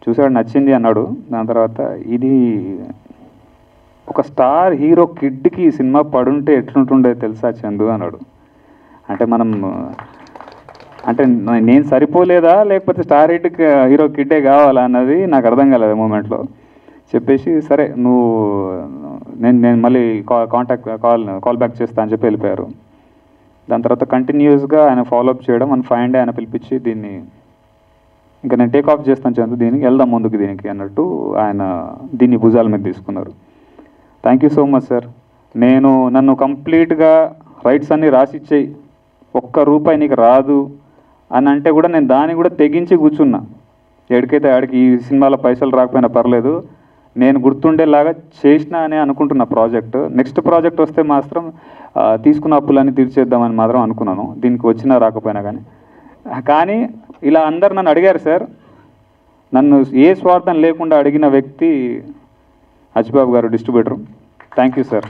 చూశాడు, నచ్చింది అన్నాడు. దాని తర్వాత ఇది ఒక స్టార్ హీరో కిడ్కి ఈ సినిమా పడుంటే ఎట్లుంటుండే తెలుసా చందు అన్నాడు. అంటే మనం అంటే నేను సరిపోలేదా లేకపోతే స్టార్ హీరో కిడ్డే కావాలా అన్నది నాకు అర్థం కాలేదు మూమెంట్లో. చెప్పేసి సరే నువ్వు నేను మళ్ళీ కాల్ బ్యాక్ చేస్తా అని చెప్పి వెళ్ళిపోయారు. దాని తర్వాత కంటిన్యూస్గా ఆయన ఫాలోఅప్ చేయడం, మన ఫైవ్ డే ఆయన పిలిపించి దీన్ని ఇంకా నేను టేక్ ఆఫ్ చేస్తాను చందు, దీనికి వెళ్దాం ముందుకు దీనికి అన్నట్టు ఆయన దీన్ని భుజాల మీద తీసుకున్నారు. Thank you so much sir. నన్ను కంప్లీట్గా రైట్స్ అన్నీ రాసిచ్చేయి, ₹1 నీకు రాదు అని అంటే కూడా నేను దాన్ని కూడా తెగించి కూర్చున్నా. ఎక్కడికైతే ఆడికి ఈ సినిమాలో పైసలు రాకపోయినా పర్లేదు, నేను గుర్తుండేలాగా చేసినా అని అనుకుంటున్న ప్రాజెక్ట్. నెక్స్ట్ ప్రాజెక్ట్ వస్తే మాత్రం తీసుకున్న అప్పులన్నీ తీర్చేద్దామని మాత్రం అనుకున్నాను, దీనికి వచ్చినా రాకపోయినా కానీ. కానీ ఇలా అందరు నన్ను అడిగారు సార్, నన్ను ఏ స్వార్థం లేకుండా అడిగిన వ్యక్తి అచ్చిబాబు గారు, డిస్ట్రిబ్యూటర్. Thank you sir.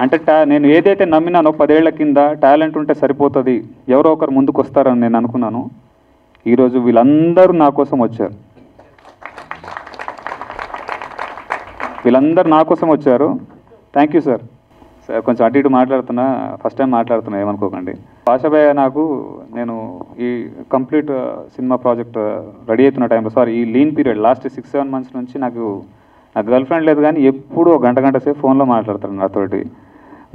అంటే నేను ఏదైతే నమ్మినానో 10 ఏళ్ల కింద టాలెంట్ ఉంటే సరిపోతుంది, ఎవరో ఒకరు ముందుకు వస్తారని నేను అనుకున్నాను. ఈరోజు వీళ్ళందరూ నా కోసం వచ్చారు, వీళ్ళందరూ నా కోసం వచ్చారు. Thank you sir. సార్ కొంచెం అటు ఇటు మాట్లాడుతున్నా, ఫస్ట్ టైం మాట్లాడుతున్నా, ఏమనుకోకండి. పాషాబాయ్ నాకు నేను ఈ కంప్లీట్ సినిమా ప్రాజెక్ట్ రెడీ అవుతున్న టైంలో, సారీ ఈ లీన్ పీరియడ్ లాస్ట్ 6-7 months నుంచి నాకు గర్ల్ ఫ్రెండ్ లేదు, కానీ ఎప్పుడూ ఒక గంట సేపు ఫోన్లో మాట్లాడతాడు నాతోటి.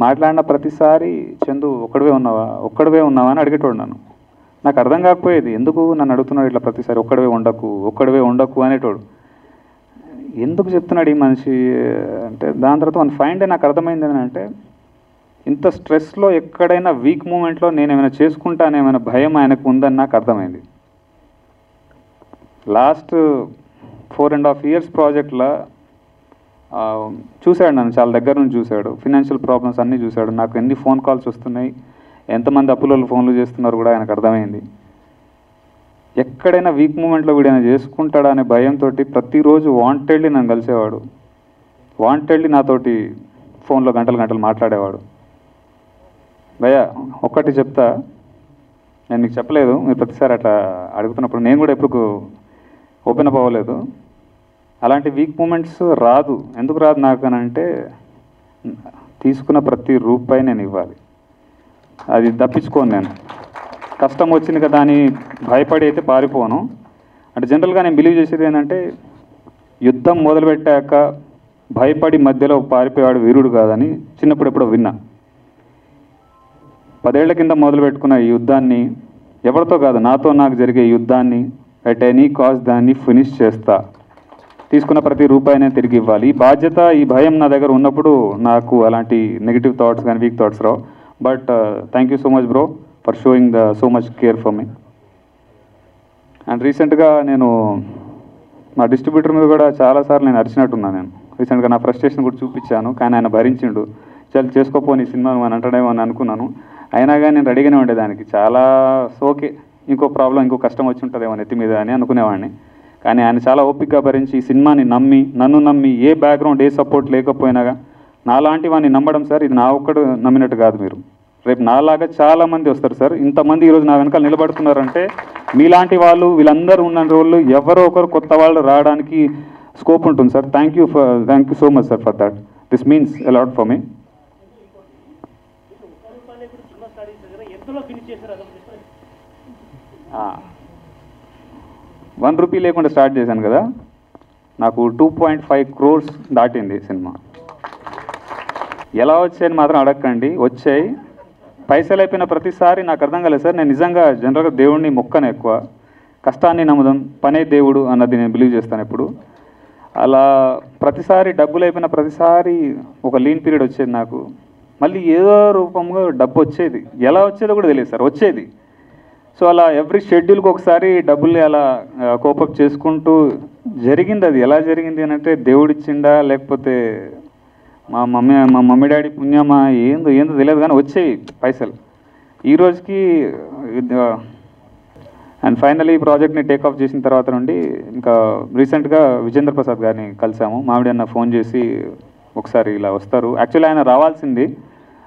మాట్లాడిన ప్రతిసారి చందు ఒక్కడివే ఉన్నావా అని అడిగేటోడు నన్ను. నాకు అర్థం కాకపోయేది, ఎందుకు నన్ను అడుగుతున్నాడు ఇట్లా ప్రతిసారి, ఒక్కడివే ఉండకు అనేటోడు. ఎందుకు చెప్తున్నాడు ఈ మనిషి అంటే, దాని తర్వాత మన ఫైన్ డే నాకు అర్థమైంది ఏంటంటే, ఇంత స్ట్రెస్లో ఎక్కడైనా వీక్ మూమెంట్లో నేను ఏమైనా చేసుకుంటానేమైనా భయం ఆయనకు ఉందని నాకు అర్థమైంది. లాస్ట్ 4.5 years ప్రాజెక్ట్లో చూశాడు నన్ను, చాలా దగ్గర నుంచి చూశాడు, ఫినాన్షియల్ ప్రాబ్లమ్స్ అన్నీ చూశాడు. నాకు ఎన్ని ఫోన్ కాల్స్ వస్తున్నాయి, ఎంతమంది అప్పులలో ఫోన్లు చేస్తున్నారు కూడా ఆయనకు అర్థమైంది. ఎక్కడైనా వీక్ మూమెంట్లో వీడైనా చేసుకుంటాడా అనే భయంతో ప్రతిరోజు వాంటెడ్లీ నన్ను కలిసేవాడు, వాంటెడ్లీ నాతోటి ఫోన్లో గంటలు మాట్లాడేవాడు. భయ్యా ఒక్కటి చెప్తా, నేను మీకు చెప్పలేదు, మీరు ప్రతిసారి అట్లా అడుగుతున్నప్పుడు నేను కూడా ఎప్పుడు ఓపెన్ అప్ అవ్వలేదు. అలాంటి వీక్ మూమెంట్స్ ఎందుకు రాదు నాకు అని అంటే, తీసుకున్న ప్రతి రూపాయి నేను ఇవ్వాలి, అది తప్పించుకోను. నేను కష్టం వచ్చింది కదా అని భయపడి అయితే పారిపోను. అంటే జనరల్గా నేను బిలీవ్ చేసేది ఏంటంటే, యుద్ధం మొదలుపెట్టాక భయపడి మధ్యలో పారిపోయాడు వీరుడు కాదని చిన్నప్పుడు ఎప్పుడో విన్నా. 10 ఏళ్ల కింద మొదలు పెట్టుకున్న ఈ యుద్ధాన్ని, ఎవరితో కాదు నాతో నాకు జరిగే యుద్ధాన్ని అట్ ఎనీ కాస్ట్ దాన్ని ఫినిష్ చేస్తా, తీసుకున్న ప్రతి రూపాయినే తిరిగి ఇవ్వాలి. ఈ బాధ్యత, ఈ భయం నా దగ్గర ఉన్నప్పుడు నాకు అలాంటి నెగిటివ్ థాట్స్ కానీ week thoughts Rao. But thank you so much bro for showing so much care for me. And రీసెంట్గా నేను మా డిస్ట్రిబ్యూటర్ మీద కూడా చాలాసార్లు నేను అరిచినట్టున్నాను. నేను రీసెంట్గా నా ఫ్రస్ట్రేషన్ కూడా చూపించాను, కానీ ఆయన భరించిండు. చాలా చేసుకోపోని సినిమా అని అంటాడేమో అని అనుకున్నాను, అయినా కానీ నేను రెడీగానే ఉండేదానికి. చాలా ఓకే, ఇంకో ప్రాబ్లం, ఇంకో కష్టం వచ్చి ఉంటుందేమో నెత్తి మీద అని అనుకునేవాడిని. కానీ ఆయన చాలా ఓపికగా భరించి ఈ సినిమాని నన్ను నమ్మి, ఏ బ్యాక్గ్రౌండ్ ఏ సపోర్ట్ లేకపోయినా నాలాంటి వాడిని నమ్మడం సార్, ఇది నా ఒక్కడు నమ్మినట్టు కాదు, మీరు రేపు నాలాగా చాలామంది వస్తారు సార్. ఇంతమంది ఈరోజు నా వెనకాల నిలబడుతున్నారంటే మీలాంటి వాళ్ళు వీళ్ళందరూ ఉన్న రోజులు ఎవరో ఒకరు కొత్త వాళ్ళు రావడానికి స్కోప్ ఉంటుంది sir. Thank you so much sir for that. This means a lot for me. ₹1 లేకుండా స్టార్ట్ చేశాను కదా, నాకు 2.5 crores దాటింది సినిమా. ఎలా వచ్చాయని మాత్రం అడగకండి, వచ్చాయి. పైసలు అయిపోయిన ప్రతిసారి నాకు అర్థం కాలేదు సార్. నేను నిజంగా జనరల్గా దేవుడిని మొక్కను ఎక్కువ, కష్టాన్ని నమ్ముదాం, పనే దేవుడు అన్నది నేను బిలీవ్ చేస్తాను ఎప్పుడు. అలా ప్రతిసారి డబ్బులు అయిపోయిన ప్రతిసారి ఒక లీన్ పీరియడ్ వచ్చేది నాకు. మళ్ళీ ఏదో రూపంగా డబ్బు వచ్చేది, ఎలా వచ్చేదో కూడా తెలియదు సార్, వచ్చేది. సో అలా ఎవ్రీ షెడ్యూల్కి ఒకసారి డబ్బుల్ని అలా కోపప్ చేసుకుంటూ జరిగింది. అది ఎలా జరిగింది అని అంటే దేవుడిచ్చిండా లేకపోతే మా మమ్మీ డాడీ పుణ్యమా ఏందో తెలియదు, కానీ వచ్చేవి పైసలు ఈ రోజుకి. అండ్ ఫైనలీ ఈ ప్రాజెక్ట్ని టేక్ ఆఫ్ చేసిన తర్వాత నుండి ఇంకా రీసెంట్గా విజేంద్ర ప్రసాద్ గారిని కలిసాము. మామిడి అన్న ఫోన్ చేసి ఒకసారి ఇలా వస్తారు, యాక్చువల్లీ ఆయన రావాల్సింది,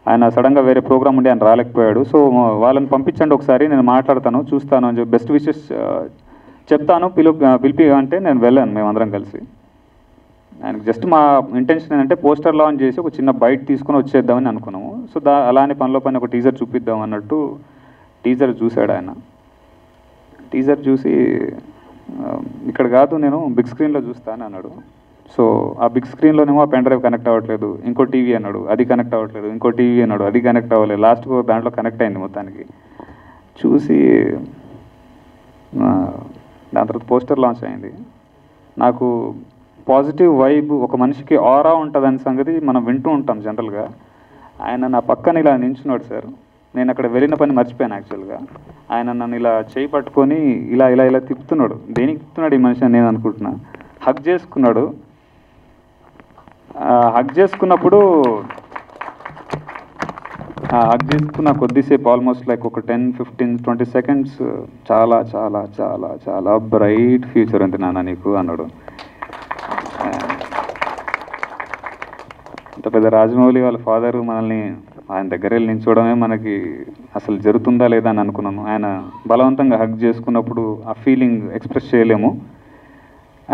ఆయన సడన్గా వేరే ప్రోగ్రామ్ ఉండి ఆయన రాలేకపోయాడు. సో వాళ్ళని పంపించండి ఒకసారి, నేను మాట్లాడతాను, చూస్తాను అని చెప్పి బెస్ట్ విషెస్ చెప్తాను, పిలిపి అంటే నేను వెళ్ళాను మేమందరం కలిసి. ఆయనకి జస్ట్ మా ఇంటెన్షన్ ఏంటంటే పోస్టర్ లాంచ్ చేసి ఒక చిన్న బైట్ తీసుకుని వచ్చేద్దామని అనుకున్నాము. సో అలానే పనిలో పని ఒక టీజర్ చూపిద్దాం అన్నట్టు టీజర్ చూశాడు ఆయన. టీజర్ చూసి ఇక్కడ కాదు నేను బిగ్ స్క్రీన్లో చూస్తాను అన్నాడు. సో ఆ బిగ్ స్క్రీన్లోనేమో ఆ పెన్ డ్రైవ్ కనెక్ట్ అవ్వట్లేదు, ఇంకో టీవీ అన్నాడు, అది కనెక్ట్ అవ్వట్లేదు, ఇంకో టీవీ అన్నాడు, అది కనెక్ట్ అవ్వలేదు. లాస్ట్కు దాంట్లో కనెక్ట్ అయింది మొత్తానికి. చూసి దాని తర్వాత పోస్టర్ లాంచ్ అయింది. నాకు పాజిటివ్ వైబ్, ఒక మనిషికి ఆరా ఉంటుందని సంగతి మనం వింటూ ఉంటాం జనరల్గా. ఆయన నా పక్కన ఇలా నించున్నాడు సార్. నేను అక్కడ వెళ్ళిన పని మర్చిపోయాను యాక్చువల్గా. ఆయన నన్ను ఇలా చేయి పట్టుకొని ఇలా ఇలా ఇలా తిప్పుతున్నాడు. దేనికి తిప్పుతున్నాడు ఈ మనిషి అని నేను అనుకుంటున్నా. హగ్ చేసుకున్నాడు. హగ్ చేసుకున్నప్పుడు హగ్ చేసుకున్న కొద్దిసేపు ఆల్మోస్ట్ లైక్ ఒక 10-15-20 seconds చాలా చాలా చాలా చాలా బ్రైట్ ఫ్యూచర్ ఉంది నాన్న నీకు అన్నాడు. అంత పెద్ద రాజమౌళి వాళ్ళ ఫాదర్ మనల్ని ఆయన దగ్గర వెళ్ళి నిల్చోవడమే మనకి అసలు జరుగుతుందా లేదా అని అనుకున్నాను. ఆయన బలవంతంగా హగ్ చేసుకున్నప్పుడు ఆ ఫీలింగ్ ఎక్స్ప్రెస్ చేయలేము.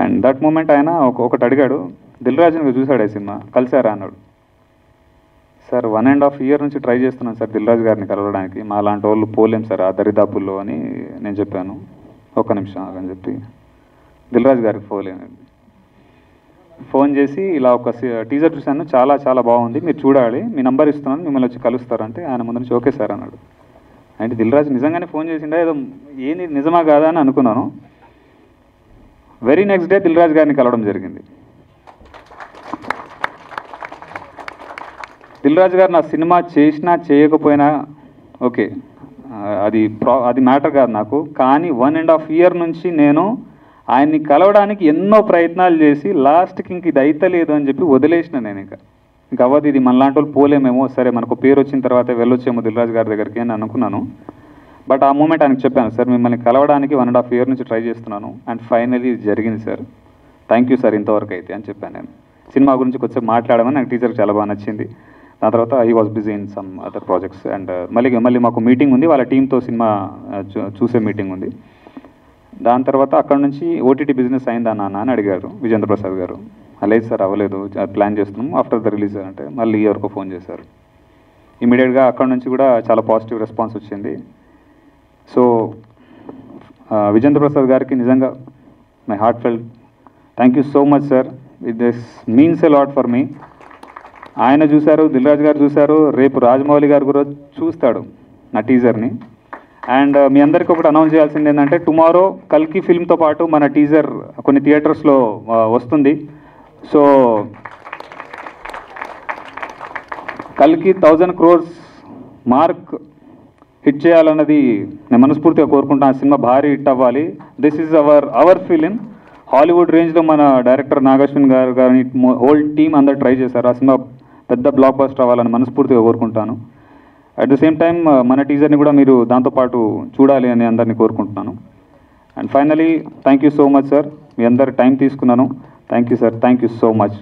అండ్ దట్ మూమెంట్ ఆయన ఒకటి అడిగాడు, దిల్ రాజుని చూశాడు ఈ సినిమా, కలిసారా అన్నాడు. సార్ 1.5 year నుంచి ట్రై చేస్తున్నాను సార్ దిల్ రాజు గారిని కలవడానికి, మా లాంటి వాళ్ళు పోలేం సార్ ఆ దరిదాపుల్లో అని నేను చెప్పాను. ఒక్క నిమిషం అని చెప్పి దిల్ రాజు గారికి ఫోన్ చేసి ఇలా ఒక టీజర్ చూశాను, చాలా చాలా బాగుంది, మీరు చూడాలి, మీ నంబర్ ఇస్తున్నాను, మిమ్మల్ని వచ్చి కలుస్తారంటే ఆయన ముందు నుంచి ఓకే సార్ అన్నాడు. అంటే దిల్ రాజు నిజంగానే ఫోన్ చేసిండా ఏదో ఏంది నిజమా కాదా అని అనుకున్నాను. Very next day Dil Raju గారిని కలవడం జరిగింది. దిల్ రాజు గారు నా సినిమా చేసినా చేయకపోయినా ఓకే, అది మ్యాటర్ కాదు నాకు. కానీ 1.5 year నుంచి నేను ఆయన్ని కలవడానికి ఎన్నో ప్రయత్నాలు చేసి లాస్ట్కి ఇంక ఇది అయితలేదు అని చెప్పి వదిలేసిన. నేను ఇంకా అవ్వదు, ఇది మనలాంటి వాళ్ళు పోలేమేమో, సరే మనకు పేరు వచ్చిన తర్వాత వెళ్ళొచ్చేమో దిల్ రాజు గారి దగ్గరికి అని అనుకున్నాను. బట్ ఆ మూమెంట్ ఆయనకు చెప్పాను, సార్ మిమ్మల్ని కలవడానికి 1.5 year నుంచి ట్రై చేస్తున్నాను అండ్ ఫైనలీ ఇది జరిగింది సార్, థ్యాంక్ యూ సార్ ఇంతవరకు అయితే అని చెప్పాను. నేను సినిమా గురించి కొంచెం మాట్లాడమని నాకు టీచర్ చాలా బాగా నచ్చింది. దాని తర్వాత he was busy in some other projects. And మళ్ళీ మాకు మీటింగ్ ఉంది, వాళ్ళ టీంతో సినిమా చూసే మీటింగ్ ఉంది. దాని తర్వాత అక్కడ నుంచి ఓటీటీ బిజినెస్ అయిందా నాన్న అని అడిగారు విజేంద్ర ప్రసాద్ గారు. లేదు సార్ అవ్వలేదు, ప్లాన్ చేస్తున్నాం ఆఫ్టర్ ద రిలీజ్ అంటే మళ్ళీ ఎవరికో ఫోన్ చేశారు. ఇమీడియట్గా అక్కడ నుంచి కూడా చాలా పాజిటివ్ రెస్పాన్స్ వచ్చింది. సో విజేంద్ర ప్రసాద్ గారికి నిజంగా my heart felt thank you so much sir, this means a lot for me. ఆయన చూశారు, దిల్ రాజు గారు చూశారు, రేపు రాజమౌళి గారు కూడా చూస్తాడు నా టీజర్ని. అండ్ మీ అందరికీ ఒకటి అనౌన్స్ చేయాల్సింది ఏంటంటే టుమారో కల్కి ఫిల్మ్తో పాటు మన టీజర్ కొన్ని థియేటర్స్లో వస్తుంది. సో కల్కి 1000 crores మార్క్ హిట్ చేయాలన్నది నేను మనస్ఫూర్తిగా కోరుకుంటాను. ఆ సినిమా భారీ హిట్ అవ్వాలి. This is our film. Hollywood రేంజ్లో మన డైరెక్టర్ నాగశ్విన్ గారు కానీ హోల్ టీమ్ అందరు ట్రై చేశారు. ఆ సినిమా పెద్ద బ్లాక్ బస్టర్ అవ్వాలని మనస్ఫూర్తిగా కోరుకుంటాను. అట్ ద సేమ్ టైం మన టీజర్ని కూడా మీరు దాంతోపాటు చూడాలి అని అందరినీ కోరుకుంటున్నాను. And finally thank you so much sir, మీ అందరు టైం తీసుకున్నాను. Thank you sir, thank you so much.